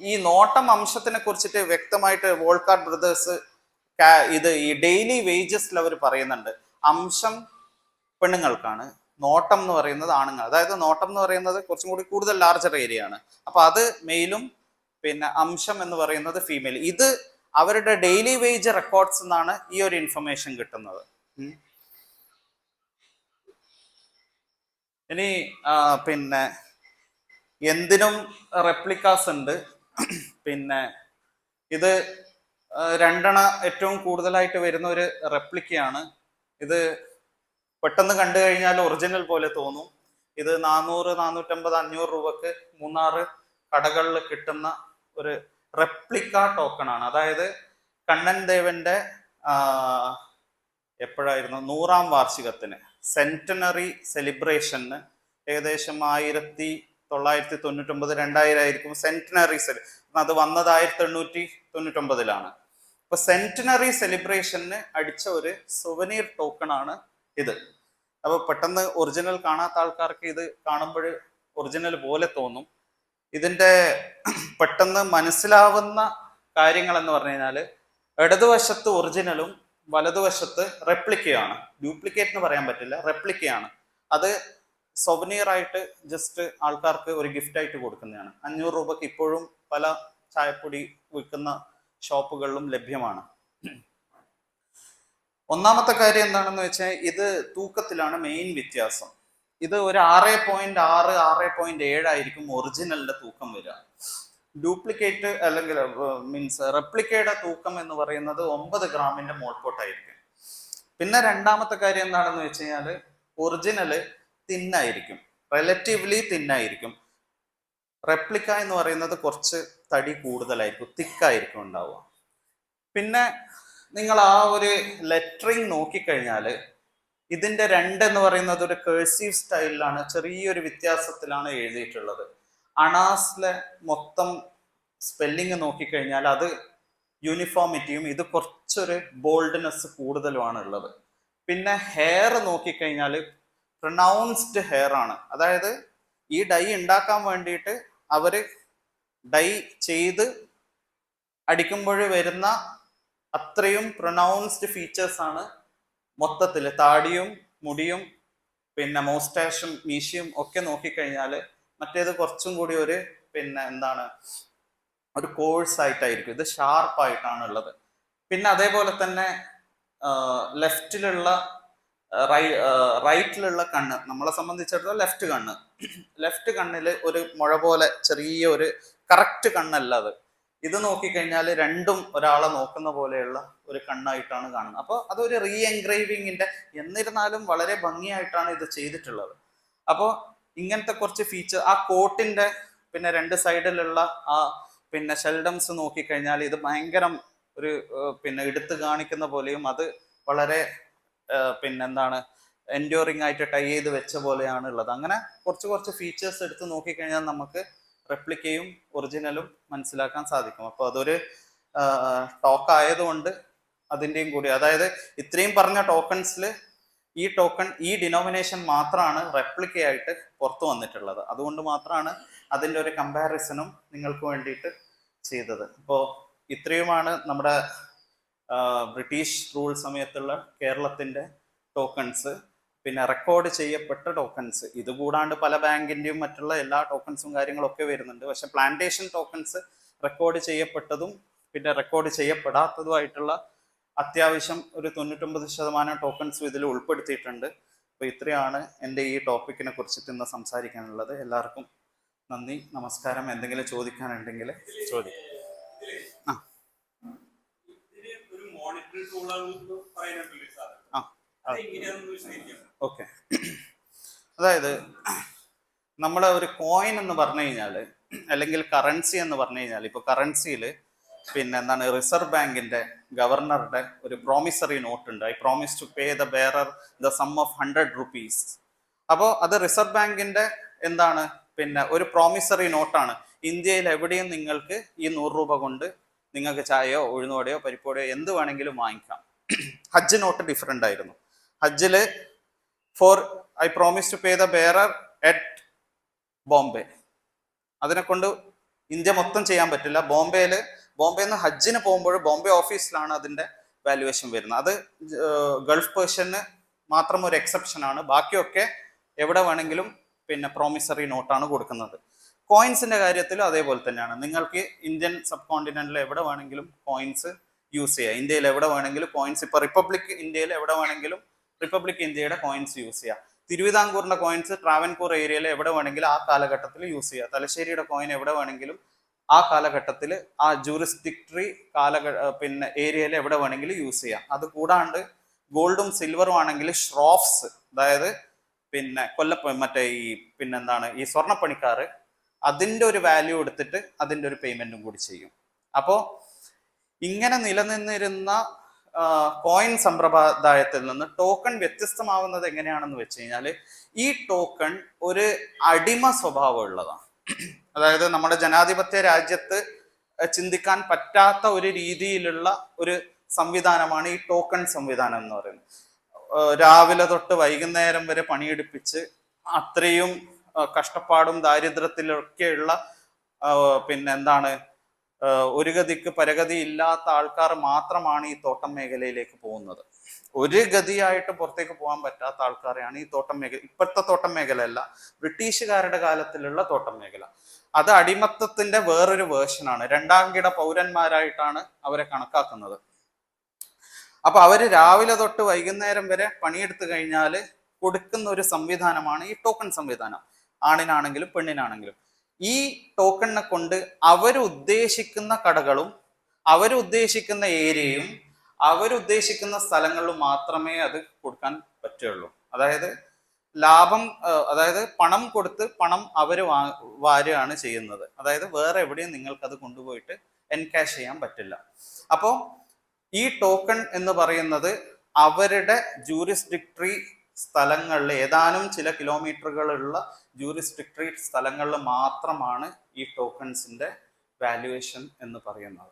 ഈ നോട്ടം അംശത്തിനെ കുറിച്ചിട്ട് വ്യക്തമായിട്ട് വോൾക്കാർഡ് ബ്രദേഴ്സ് ഈ ഡെയിലി വേജസിൽ അവർ പറയുന്നുണ്ട്. അംശം പെണ്ണുങ്ങൾക്കാണ്, നോട്ടം എന്ന് പറയുന്നത് ആണുങ്ങൾ. അതായത് നോട്ടം എന്ന് പറയുന്നത് കുറച്ചും കൂടി കൂടുതൽ ലാർജർ ഏരിയ ആണ്. അപ്പൊ അത് മെയിലും പിന്നെ അംശം എന്ന് പറയുന്നത് ഫീമെയിൽ. ഇത് അവരുടെ ഡെയിലി വേജ് റെക്കോർഡ്സ് എന്നാണ് ഈ ഒരു ഇൻഫർമേഷൻ കിട്ടുന്നത്. ഇനി പിന്നെ എന്തിനും റെപ്ലിക്കാസ് ഉണ്ട്. പിന്നെ ഇത് രണ്ടെണ്ണ ഏറ്റവും കൂടുതലായിട്ട് വരുന്ന ഒരു റെപ്ലിക്കയാണ്. ഇത് പെട്ടെന്ന് കണ്ടു കഴിഞ്ഞാൽ ഒറിജിനൽ പോലെ തോന്നും. ഇത് 400, 450, 500 രൂപക്ക് മൂന്നാറ് കടകളിൽ കിട്ടുന്ന ഒരു റെപ്ലിക്ക ടോക്കൺ ആണ്. അതായത് കണ്ണൻ ദേവന്റെ എപ്പോഴായിരുന്നു 100ാം വാർഷികത്തിന് സെന്റിനറി സെലിബ്രേഷന് ഏകദേശം 1999, 2000 ആയിരിക്കും സെന്റിനറി അത് വന്നത് 1899 അപ്പൊ സെന്റിനറി സെലിബ്രേഷന് അടിച്ച ഒരു സുവനീർ ടോക്കൺ ആണ് ഇത്. അപ്പൊ പെട്ടെന്ന് ഒറിജിനൽ കാണാത്ത ആൾക്കാർക്ക് ഇത് കാണുമ്പോൾ ഒറിജിനൽ പോലെ തോന്നും. ഇതിന്റെ പെട്ടെന്ന് മനസ്സിലാവുന്ന കാര്യങ്ങൾ എന്ന് പറഞ്ഞു കഴിഞ്ഞാല് ഇടതുവശത്ത് ഒറിജിനലും വലതുവശത്ത് റെപ്ലിക്കയാണ്. ഡ്യൂപ്ലിക്കേറ്റ് എന്ന് പറയാൻ പറ്റില്ല, റെപ്ലിക്കയാണ്. അത് സൊവനീർ ആയിട്ട് ജസ്റ്റ് ആൾക്കാർക്ക് ഒരു ഗിഫ്റ്റ് ആയിട്ട് കൊടുക്കുന്നതാണ്. 500 രൂപക്ക് ഇപ്പോഴും പല ചായപ്പൊടി വിൽക്കുന്ന ഷോപ്പുകളിലും ലഭ്യമാണ്. ഒന്നാമത്തെ കാര്യം എന്താണെന്ന് വെച്ചാൽ ഇത് തൂക്കത്തിലാണ് മെയിൻ വ്യത്യാസം. ഇത് ഒരു 6.6, 6.7 ആയിരിക്കും ഒറിജിനലിന്റെ തൂക്കം വരിക. ഡ്യൂപ്ലിക്കേറ്റ് അല്ലെങ്കിൽ മീൻസ് റെപ്ലിക്കയുടെ തൂക്കം എന്ന് പറയുന്നത് 9 ഗ്രാമിന്റെ മോൾപോട്ടായിരിക്കും. പിന്നെ രണ്ടാമത്തെ കാര്യം എന്താണെന്ന് വെച്ച് കഴിഞ്ഞാല് ഒറിജിനല് തിന്നായിരിക്കും, റിലേറ്റീവ്ലി തിന്നായിരിക്കും. റെപ്ലിക്ക എന്ന് പറയുന്നത് കുറച്ച് തടി കൂടുതലായിരിക്കും, തിക്കായിരിക്കും ഉണ്ടാവുക. പിന്നെ നിങ്ങൾ ആ ഒരു ലെറ്ററിങ് നോക്കിക്കഴിഞ്ഞാൽ ഇതിന്റെ 2 എന്ന് പറയുന്നത് ഒരു കേഴ്സീവ് സ്റ്റൈലിലാണ്, ചെറിയൊരു വ്യത്യാസത്തിലാണ് എഴുതിയിട്ടുള്ളത്. അണാസിലെ മൊത്തം സ്പെല്ലിങ് നോക്കിക്കഴിഞ്ഞാൽ അത് യൂണിഫോമിറ്റിയും ഇത് കുറച്ചൊരു ബോൾഡ്നെസ് കൂടുതലുമാണ് ഉള്ളത്. പിന്നെ ഹെയർ നോക്കിക്കഴിഞ്ഞാൽ പ്രൊനൗൺസ്ഡ് ഹെയർ ആണ്. അതായത് ഈ ഡൈ ഉണ്ടാക്കാൻ വേണ്ടിയിട്ട് അവര് ഡൈ ചെയ്ത് അടിക്കുമ്പോൾ വരുന്ന അത്രയും പ്രൊനൗൺസ്ഡ് ഫീച്ചേഴ്സ് ആണ് മൊത്തത്തിൽ. താടിയും മുടിയും പിന്നെ മോസ്റ്റാഷും മീശയും ഒക്കെ നോക്കിക്കഴിഞ്ഞാൽ മറ്റേത് കുറച്ചും കൂടി ഒരു പിന്നെ എന്താണ് ഒരു കോഴ്സ് ആയിട്ടായിരിക്കും, ഇത് ഷാർപ്പായിട്ടാണ് ഉള്ളത്. പിന്നെ അതേപോലെ തന്നെ ലെഫ്റ്റിലുള്ള റൈറ്റിലുള്ള കണ്ണ്, നമ്മളെ സംബന്ധിച്ചിടത്തോളം ലെഫ്റ്റ് കണ്ണിൽ ഒരു മുഴ പോലെ ചെറിയ ഒരു കറക്റ്റ് കണ്ണല്ല അത്. ഇത് നോക്കിക്കഴിഞ്ഞാൽ രണ്ടും ഒരാളെ നോക്കുന്ന പോലെയുള്ള ഒരു കണ്ണായിട്ടാണ് കാണുന്നത്. അപ്പോൾ അതൊരു റീ എൻഗ്രേവിങ്ങിന്റെ, എന്നിരുന്നാലും വളരെ ഭംഗിയായിട്ടാണ് ഇത് ചെയ്തിട്ടുള്ളത്. അപ്പോൾ ഇങ്ങനത്തെ കുറച്ച് ഫീച്ചർ ആ കോട്ടിന്റെ പിന്നെ 2 സൈഡിലുള്ള ആ പിന്നെ ഷെൽഡംസ് നോക്കിക്കഴിഞ്ഞാൽ ഇത് ഭയങ്കരം ഒരു പിന്നെ എടുത്തു കാണിക്കുന്ന പോലെയും അത് വളരെ പിന്നെന്താണ് എൻഡ്യൂറിങ് ആയിട്ട് ടൈ ചെയ്ത് വെച്ച പോലെയാണ് ഉള്ളത്. അങ്ങനെ കുറച്ച് ഫീച്ചേഴ്സ് എടുത്ത് നോക്കിക്കഴിഞ്ഞാൽ നമുക്ക് റെപ്ലിക്കയും ഒറിജിനലും മനസ്സിലാക്കാൻ സാധിക്കും. അപ്പോൾ അതൊരു ടോക്ക് ആയതുകൊണ്ട് അതിൻ്റെയും കൂടി, അതായത് ഇത്രയും പറഞ്ഞ ടോക്കൺസിൽ ഈ ടോക്കൺ ഈ ഡിനോമിനേഷൻ മാത്രമാണ് റെപ്ലിക്കയായിട്ട് പുറത്തു വന്നിട്ടുള്ളത്. അതുകൊണ്ട് മാത്രമാണ് അതിൻ്റെ ഒരു കമ്പാരിസണും നിങ്ങൾക്ക് വേണ്ടിയിട്ട് ചെയ്തത്. അപ്പോൾ ഇത്രയുമാണ് നമ്മുടെ ബ്രിട്ടീഷ് റൂൾ സമയത്തുള്ള കേരളത്തിൻ്റെ ടോക്കൺസ്. പിന്നെ റെക്കോർഡ് ചെയ്യപ്പെട്ട ടോക്കൺസ് ഇതുകൂടാണ്ട് പല ബാങ്കിൻ്റെയും മറ്റുള്ള എല്ലാ ടോക്കൺസും കാര്യങ്ങളൊക്കെ വരുന്നുണ്ട്. പക്ഷെ പ്ലാന്റേഷൻ ടോക്കൺസ് റെക്കോർഡ് ചെയ്യപ്പെട്ടതും പിന്നെ റെക്കോർഡ് ചെയ്യപ്പെടാത്തതുമായിട്ടുള്ള അത്യാവശ്യം ഒരു 99% ടോക്കൺസും ഇതിൽ ഉൾപ്പെടുത്തിയിട്ടുണ്ട്. അപ്പോൾ ഇത്രയാണ് എൻ്റെ ഈ ടോപ്പിക്കിനെ കുറിച്ചിട്ട് ഇന്ന് സംസാരിക്കാനുള്ളത്. എല്ലാവർക്കും നന്ദി, നമസ്കാരം. എന്തെങ്കിലും ചോദിക്കാനുണ്ടെങ്കിൽ ചോദിക്കാം. ഓക്കെ, അതായത് നമ്മളെ ഒരു കോയിൻ എന്ന് പറഞ്ഞു കഴിഞ്ഞാൽ അല്ലെങ്കിൽ കറൻസി എന്ന് പറഞ്ഞു കഴിഞ്ഞാൽ, ഇപ്പോൾ കറൻസിയിൽ പിന്നെ എന്താണ് റിസർവ് ബാങ്കിന്റെ ഗവർണറുടെ ഒരു പ്രോമിസറി നോട്ട് ഉണ്ട്. I promise to pay the bearer the sum of 100 rupees. അപ്പോൾ അത് റിസർവ് ബാങ്കിന്റെ എന്താണ് പിന്നെ ഒരു പ്രോമിസറി നോട്ടാണ്. ഇന്ത്യയിൽ എവിടെയും നിങ്ങൾക്ക് ഈ 100 രൂപ കൊണ്ട് നിങ്ങൾക്ക് ചായയോ ഉഴുന്നുവടയോ പരിപ്പോടയോ എന്ത് വേണമെങ്കിലും വാങ്ങിക്കാം. ഹജ്ജ് നോട്ട് ഡിഫറെൻ്റ് ആയിരുന്നു. ഹജ്ജില് for I promise to pay the bearer at Bombay, അതിനെ കൊണ്ട് ഇന്ത്യ മൊത്തം ചെയ്യാൻ പറ്റില്ല. ബോംബെയിൽ നിന്ന് ഹജ്ജിന് പോകുമ്പോൾ ബോംബെ ഓഫീസിലാണ് അതിൻ്റെ വാല്യുവേഷൻ വരുന്നത്. അത് ഗൾഫ് പേർഷ്യന് മാത്രം ഒരു എക്സെപ്ഷൻ ആണ്. ബാക്കിയൊക്കെ എവിടെ വേണമെങ്കിലും പിന്നെ പ്രോമിസറി നോട്ടാണ് കൊടുക്കുന്നത്. കോയിൻസിന്റെ കാര്യത്തിലും അതേപോലെ തന്നെയാണ്. നിങ്ങൾക്ക് ഇന്ത്യൻ സബ് കോണ്ടിനെന്റിൽ എവിടെ വേണമെങ്കിലും കോയിൻസ് യൂസ് ചെയ്യാം. ഇന്ത്യയിൽ എവിടെ വേണമെങ്കിലും കോയിൻസ്, ഇപ്പൊ റിപ്പബ്ലിക് ഇന്ത്യയിൽ എവിടെ വേണമെങ്കിലും റിപ്പബ്ലിക് ഇന്ത്യയുടെ കോയിൻസ് യൂസ് ചെയ്യാം. തിരുവിതാംകൂറിന്റെ കോയിൻസ് ട്രാവൻകൂർ ഏരിയയിൽ എവിടെ വേണമെങ്കിലും ആ കാലഘട്ടത്തിൽ യൂസ് ചെയ്യാം. തലശ്ശേരിയുടെ കോയിൻ എവിടെ വേണമെങ്കിലും ആ കാലഘട്ടത്തിൽ ആ ജൂറിസ്ഡിക്ടറി പിന്നെ ഏരിയയിൽ എവിടെ വേണമെങ്കിലും യൂസ് ചെയ്യാം. അത് കൂടാണ്ട് ഗോൾഡും സിൽവറും ആണെങ്കിൽ ഷ്രോഫ്സ്, അതായത് പിന്നെ മറ്റേ ഈ പിന്നെന്താണ് ഈ സ്വർണ്ണപ്പണിക്കാർ അതിൻ്റെ ഒരു വാല്യൂ എടുത്തിട്ട് അതിൻ്റെ ഒരു പേയ്മെന്റും കൂടി ചെയ്യും. അപ്പോൾ ഇങ്ങനെ നിലനിന്നിരുന്ന കോയിൻ സമ്പ്രദായത്തിൽ നിന്ന് ടോക്കൺ വ്യത്യസ്തമാവുന്നത് എങ്ങനെയാണെന്ന് വെച്ച് കഴിഞ്ഞാൽ ഈ ടോക്കൺ ഒരു അടിമ സ്വഭാവം ഉള്ളതാണ്. അതായത് നമ്മുടെ ജനാധിപത്യ രാജ്യത്ത് ചിന്തിക്കാൻ പറ്റാത്ത ഒരു രീതിയിലുള്ള ഒരു സംവിധാനമാണ് ഈ ടോക്കൺ സംവിധാനം എന്ന് പറയുന്നത്. രാവിലെ തൊട്ട് വൈകുന്നേരം വരെ പണിയെടുപ്പിച്ച് അത്രയും കഷ്ടപ്പാടും ദാരിദ്ര്യത്തിലൊക്കെയുള്ള പിന്നെ എന്താണ് ഒരു ഗതിക്ക് പരഗതി ഇല്ലാത്ത ആൾക്കാർ മാത്രമാണ് ഈ തോട്ടം മേഖലയിലേക്ക് പോകുന്നത്. ഒരു ഗതിയായിട്ട് പുറത്തേക്ക് പോകാൻ പറ്റാത്ത ആൾക്കാരെയാണ് ഈ തോട്ടം മേഖല. ഇപ്പോഴത്തെ തോട്ടം മേഖല അല്ല, ബ്രിട്ടീഷുകാരുടെ കാലത്തിലുള്ള തോട്ടം മേഖല. അത് അടിമത്തത്തിന്റെ വേറൊരു വേർഷനാണ്. രണ്ടാം കിട പൗരന്മാരായിട്ടാണ് അവരെ കണക്കാക്കുന്നത്. അപ്പൊ അവര് രാവിലെ തൊട്ട് വൈകുന്നേരം വരെ പണിയെടുത്തു കഴിഞ്ഞാൽ കൊടുക്കുന്ന ഒരു സംവിധാനമാണ് ഈ ടോക്കൺ സംവിധാനം. ആണിനാണെങ്കിലും പെണ്ണിനാണെങ്കിലും ഈ ടോക്കണിനെ കൊണ്ട് അവരുദ്ദേശിക്കുന്ന കടകളും അവരുദ്ദേശിക്കുന്ന ഏരിയയും അവരുദ്ദേശിക്കുന്ന സ്ഥലങ്ങളിലും മാത്രമേ അത് കൊടുക്കാൻ പറ്റുള്ളൂ. അതായത് ലാഭം, അതായത് പണം കൊടുത്ത് പണം അവര് വാരുകയാണ് ചെയ്യുന്നത്. അതായത് വേറെ എവിടെയും നിങ്ങൾക്ക് അത് കൊണ്ടുപോയിട്ട് എൻകാഷ് ചെയ്യാൻ പറ്റില്ല. അപ്പോൾ ഈ ടോക്കൺ എന്ന് പറയുന്നത് അവരുടെ ജൂറിസ്ഡിക്ടറി സ്ഥലങ്ങളിൽ, ഏതാനും ചില കിലോമീറ്ററുകളുള്ള ജൂറിസ്ഡിക്ടറി സ്ഥലങ്ങളിൽ മാത്രമാണ് ഈ ടോക്കൺസിന്റെ വാല്യുവേഷൻ എന്ന് പറയുന്നത്.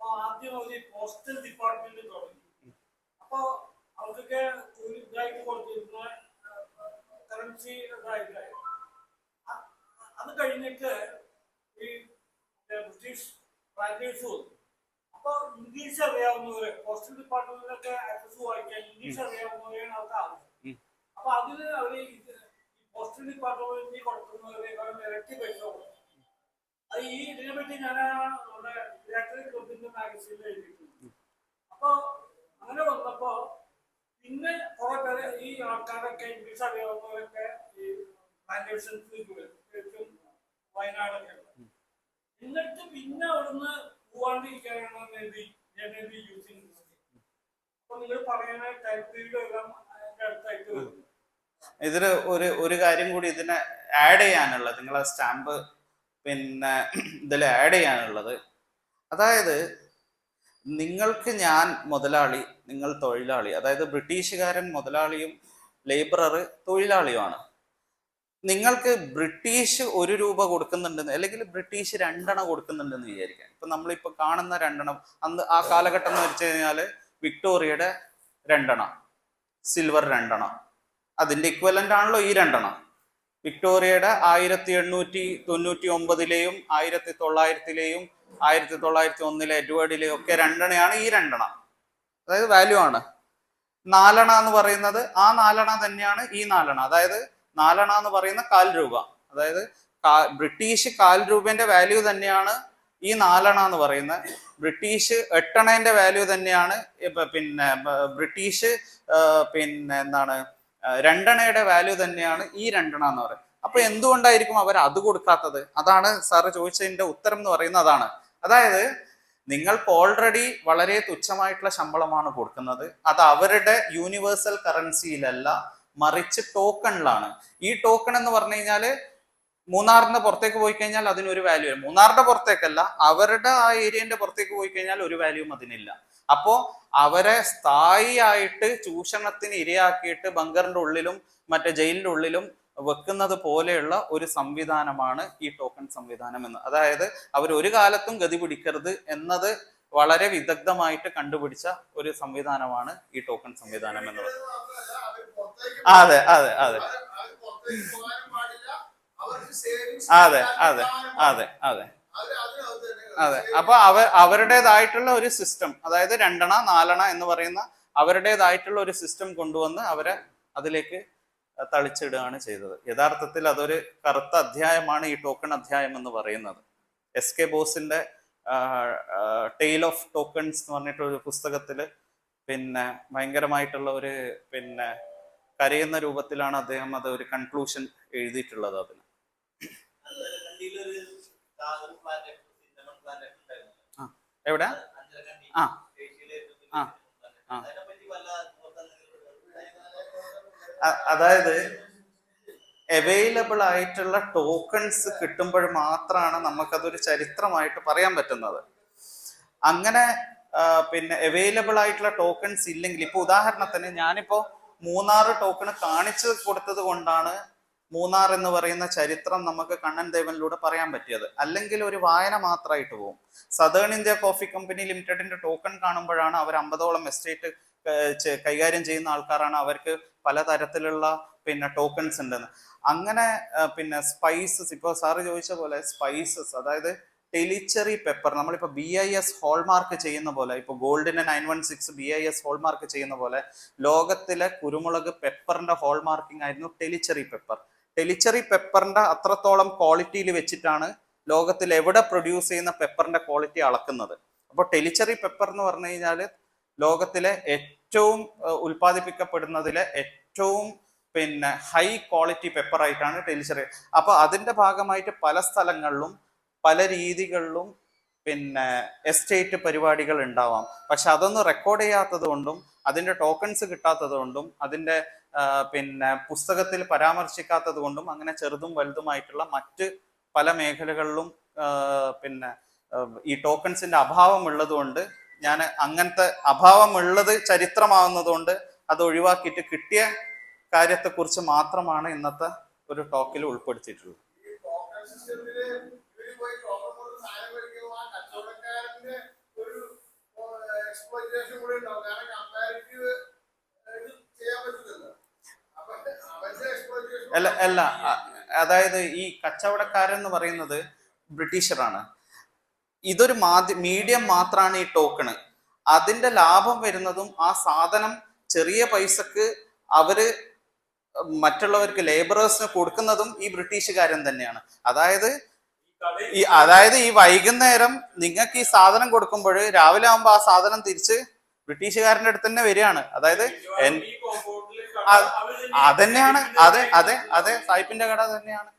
ആദ്യം അവർ പോസ്റ്റൽ ഡിപ്പാർട്ട്മെന്റ് തുടങ്ങി. അപ്പൊ അവർക്കൊക്കെ ഇതായിട്ട് കൊടുത്തിരുന്ന കറൻസി ഇതായിട്ട് അത് കഴിഞ്ഞിട്ട് ഈ ബ്രിട്ടീഷ് ട്രാൻസ്ലേഴ്സ് വന്നു. അപ്പൊ ഇംഗ്ലീഷ് അറിയാവുന്നവരെ പോസ്റ്റൽ ഡിപ്പാർട്ട്മെന്റിലൊക്കെ അഡ്രസ് വായിക്കാൻ ഇംഗ്ലീഷ് അറിയാവുന്നവരെയാണ് അവർക്ക് ആവശ്യം. അപ്പൊ അതിന് അവര് പോസ്റ്റൽ ഡിപ്പാർട്ട്മെന്റിൽ കൊടുക്കുന്നവരെക്കാളും ഇരട്ടി പൈസ കൊടുക്കും. അത് ഈ ഇതിനെപ്പറ്റി ഞാൻ നമ്മുടെ ഇലക്ട്രിക് ക്ലബിന്റെ മാഗസീനിൽ എഴുതിയിട്ടുണ്ട്. അപ്പൊ അങ്ങനെ വന്നപ്പോ പിന്നെ കുറെ പേര് ഈ ആൾക്കാരൊക്കെ ഇംഗ്ലീഷ് അറിയാവുന്നവരൊക്കെ ഈ പ്ലാന്റേഷൻസിലേക്ക് വരും, വയനാടൊക്കെ. എന്നിട്ട് പിന്നെ അവിടുന്ന് പോവാണ്ടിരിക്കാനാണ് യൂസിങ്. അപ്പൊ നിങ്ങൾ പറയുന്ന ടൈം പീരീഡ് എല്ലാം അതിന്റെ അടുത്തായിട്ട് വരും. ഇതില് ഒരു കാര്യം കൂടി ഇതിനെ ആഡ് ചെയ്യാനുള്ളത്, നിങ്ങളെ സ്റ്റാമ്പ് പിന്നെ ഇതിൽ ആഡ് ചെയ്യാനുള്ളത്, അതായത് നിങ്ങൾക്ക് ഞാൻ മുതലാളി, നിങ്ങൾ തൊഴിലാളി. അതായത് ബ്രിട്ടീഷുകാരൻ മുതലാളിയും ലേബറർ തൊഴിലാളിയുമാണ്. നിങ്ങൾക്ക് ബ്രിട്ടീഷ് 1 രൂപ കൊടുക്കുന്നുണ്ടെന്ന്, അല്ലെങ്കിൽ ബ്രിട്ടീഷ് 2 കൊടുക്കുന്നുണ്ടെന്ന് വിചാരിക്കാം. ഇപ്പൊ നമ്മളിപ്പോ കാണുന്ന 2 അന്ന് ആ കാലഘട്ടം എന്ന് വെച്ച് കഴിഞ്ഞാല് വിക്ടോറിയയുടെ 2 സിൽവർ 2 അതിന്റെ ഇക്വലന്റ് ആണല്ലോ ഈ 2. വിക്ടോറിയയുടെ 1899-ലെയും 1900-ലെയും 1901-ലെ എഡ്വേർഡിലെയും ഒക്കെ 2 ഈ 2. അതായത് വാല്യൂ ആണ്. 4 എന്ന് പറയുന്നത് ആ 4 തന്നെയാണ് ഈ 4. അതായത് 4 എന്ന് പറയുന്ന 1/4 രൂപ. അതായത് ബ്രിട്ടീഷ് 1/4 രൂപന്റെ വാല്യൂ തന്നെയാണ് ഈ 4 എന്ന് പറയുന്നത്. ബ്രിട്ടീഷ് 8 വാല്യൂ തന്നെയാണ് പിന്നെ ബ്രിട്ടീഷ് പിന്നെ എന്താണ് 2 വാല്യൂ തന്നെയാണ് ഈ 2 എന്ന് പറയുന്നത്. അപ്പൊ എന്തുകൊണ്ടായിരിക്കും അവർ അത് കൊടുക്കാത്തത്? അതാണ് സാറ് ചോദിച്ചതിന്റെ ഉത്തരം എന്ന് പറയുന്നത് അതാണ്. അതായത് നിങ്ങൾക്ക് ഓൾറെഡി വളരെ തുച്ഛമായിട്ടുള്ള ശമ്പളമാണ് കൊടുക്കുന്നത്. അത് അവരുടെ യൂണിവേഴ്സൽ കറൻസിയിലല്ല, മറിച്ച് ടോക്കണിലാണ്. ഈ ടോക്കൺ എന്ന് പറഞ്ഞു കഴിഞ്ഞാല് മൂന്നാറിന്റെ പുറത്തേക്ക് പോയി കഴിഞ്ഞാൽ അതിനൊരു വാല്യൂ. മൂന്നാറിന്റെ പുറത്തേക്കല്ല, അവരുടെ ആ ഏരിയന്റെ പുറത്തേക്ക് പോയി കഴിഞ്ഞാൽ ഒരു വാല്യൂം അതിനില്ല. അപ്പോ അവരെ സ്ഥായിയായിട്ട് ചൂഷണത്തിന് ഇരയാക്കിയിട്ട് ബങ്കറിന്റെ ഉള്ളിലും മറ്റേ ജയിലിന്റെ ഉള്ളിലും വെക്കുന്നത് പോലെയുള്ള ഒരു സംവിധാനമാണ് ഈ ടോക്കൺ സംവിധാനം എന്ന്. അതായത് അവർ ഒരു കാലത്തും ഗതി പിടിക്കരുത് എന്നത് വളരെ വിദഗ്ധമായിട്ട് കണ്ടുപിടിച്ച ഒരു സംവിധാനമാണ് ഈ ടോക്കൺ സംവിധാനം എന്നുള്ളത്. അതെ അതെ അതെ അതെ അതെ അതെ അതെ അതെ. അപ്പൊ അവരുടേതായിട്ടുള്ള ഒരു സിസ്റ്റം, അതായത് 2 അണ 4 അണ എന്ന് പറയുന്ന അവരുടേതായിട്ടുള്ള ഒരു സിസ്റ്റം കൊണ്ടുവന്ന് അവരെ അതിലേക്ക് തളിച്ചിടുകയാണ് ചെയ്തത്. യഥാർത്ഥത്തിൽ അതൊരു കറുത്ത അധ്യായമാണ് ഈ ടോക്കൺ അധ്യായം എന്ന് പറയുന്നത്. SK ബോസിന്റെ ടെയിൽ ഓഫ് ടോക്കൺസ് എന്ന് പറഞ്ഞിട്ടൊരു പുസ്തകത്തിൽ പിന്നെ ഭയങ്കരമായിട്ടുള്ള ഒരു പിന്നെ കരയുന്ന രൂപത്തിലാണ് അദ്ദേഹം അത് ഒരു കൺക്ലൂഷൻ എഴുതിയിട്ടുള്ളത്. അതിന് എവിടെ ആ ആ ആ അതായത് അവൈലബിൾ ആയിട്ടുള്ള ടോക്കൺസ് കിട്ടുമ്പോൾ മാത്രമാണ് നമുക്കതൊരു ചരിത്രമായിട്ട് പറയാൻ പറ്റുന്നത്. അങ്ങനെ പിന്നെ അവൈലബിൾ ആയിട്ടുള്ള ടോക്കൺസ് ഇല്ലെങ്കിൽ, ഇപ്പൊ ഉദാഹരണത്തിന് ഞാനിപ്പോ മൂന്നാർ ടോക്കൺ കാണിച്ചു കൊടുത്തത് കൊണ്ടാണ് മൂന്നാർ എന്ന് പറയുന്ന ചരിത്രം നമുക്ക് കണ്ണൻ ദേവനിലൂടെ പറയാൻ പറ്റിയത്. അല്ലെങ്കിൽ ഒരു വായന മാത്രമായിട്ട് പോകും. സദേൺ ഇന്ത്യ കോഫി കമ്പനി ലിമിറ്റഡിന്റെ ടോക്കൺ കാണുമ്പോഴാണ് അവർ 50ഓളം എസ്റ്റേറ്റ് കൈകാര്യം ചെയ്യുന്ന ആൾക്കാരാണ്, അവർക്ക് പലതരത്തിലുള്ള പിന്നെ ടോക്കൺസ് ഉണ്ടെന്ന്. അങ്ങനെ പിന്നെ സ്പൈസസ്, ഇപ്പോൾ സാറ് ചോദിച്ച പോലെ സ്പൈസസ്, അതായത് ടെലിച്ചറി പെപ്പർ, നമ്മളിപ്പോൾ BIS ഹോൾമാർക്ക് ചെയ്യുന്ന പോലെ, ഇപ്പോൾ ഗോൾഡിന് 916 BIS ഹോൾമാർക്ക് ചെയ്യുന്ന പോലെ ലോകത്തിലെ കുരുമുളക് പെപ്പറിന്റെ ഹോൾമാർക്കിംഗ് ആയിരുന്നു ടെലിച്ചറി പെപ്പർ. ടെലിച്ചറി പെപ്പറിന്റെ അത്രത്തോളം ക്വാളിറ്റിയിൽ വെച്ചിട്ടാണ് ലോകത്തിൽ എവിടെ പ്രൊഡ്യൂസ് ചെയ്യുന്ന പെപ്പറിന്റെ ക്വാളിറ്റി അളക്കുന്നത്. അപ്പോൾ ടെലിച്ചറി പെപ്പർ എന്ന് പറഞ്ഞു കഴിഞ്ഞാൽ ലോകത്തിലെ ഏറ്റവും ഉൽപ്പാദിപ്പിക്കപ്പെടുന്നതിലെ ഏറ്റവും പിന്നെ ഹൈ ക്വാളിറ്റി പെപ്പർ ആയിട്ടാണ് ടെലിച്ചറി. അപ്പൊ അതിന്റെ ഭാഗമായിട്ട് പല സ്ഥലങ്ങളിലും പല രീതികളിലും പിന്നെ എസ്റ്റേറ്റ് പരിപാടികൾ ഉണ്ടാവാം. പക്ഷെ അതൊന്നും റെക്കോർഡ് ചെയ്യാത്തത് കൊണ്ടും അതിന്റെ ടോക്കൺസ് കിട്ടാത്തത് കൊണ്ടും അതിന്റെ പിന്നെ പുസ്തകത്തിൽ പരാമർശിക്കാത്തത് കൊണ്ടും അങ്ങനെ ചെറുതും വലുതുമായിട്ടുള്ള മറ്റ് പല മേഖലകളിലും പിന്നെ ഈ ടോക്കൺസിന്റെ അഭാവം ഉള്ളത് കൊണ്ട്, ഞാൻ അങ്ങനത്തെ അഭാവം ഉള്ളത് ചരിത്രമാവുന്നത് കൊണ്ട് അത് ഒഴിവാക്കിയിട്ട് കിട്ടിയ കാര്യത്തെക്കുറിച്ച് മാത്രമാണ് ഇന്നത്തെ ഒരു ടോക്കിൽ ഉൾപ്പെടുത്തിയിട്ടുള്ളത്. അല്ല, അതായത് ഈ കച്ചവടക്കാരൻ എന്ന് പറയുന്നത് ബ്രിട്ടീഷറാണ്. ഇതൊരു മീഡിയം മാത്രമാണ് ഈ ടോക്കണ്. അതിന്റെ ലാഭം വരുന്നതും ആ സാധനം ചെറിയ പൈസക്ക് അവര് മറ്റുള്ളവർക്ക് ലേബറേഴ്സിന് കൊടുക്കുന്നതും ഈ ബ്രിട്ടീഷുകാരൻ തന്നെയാണ്. അതായത് ഈ വൈകുന്നേരം നിങ്ങൾക്ക് ഈ സാധനം കൊടുക്കുമ്പോൾ രാവിലെ ആകുമ്പോൾ ആ സാധനം തിരിച്ച് ബ്രിട്ടീഷുകാരൻ്റെ അടുത്ത് തന്നെ വരികയാണ്. അതായത് അതന്നെയാണ്, അതെ സായിപ്പിന്റെ കട തന്നെയാണ്.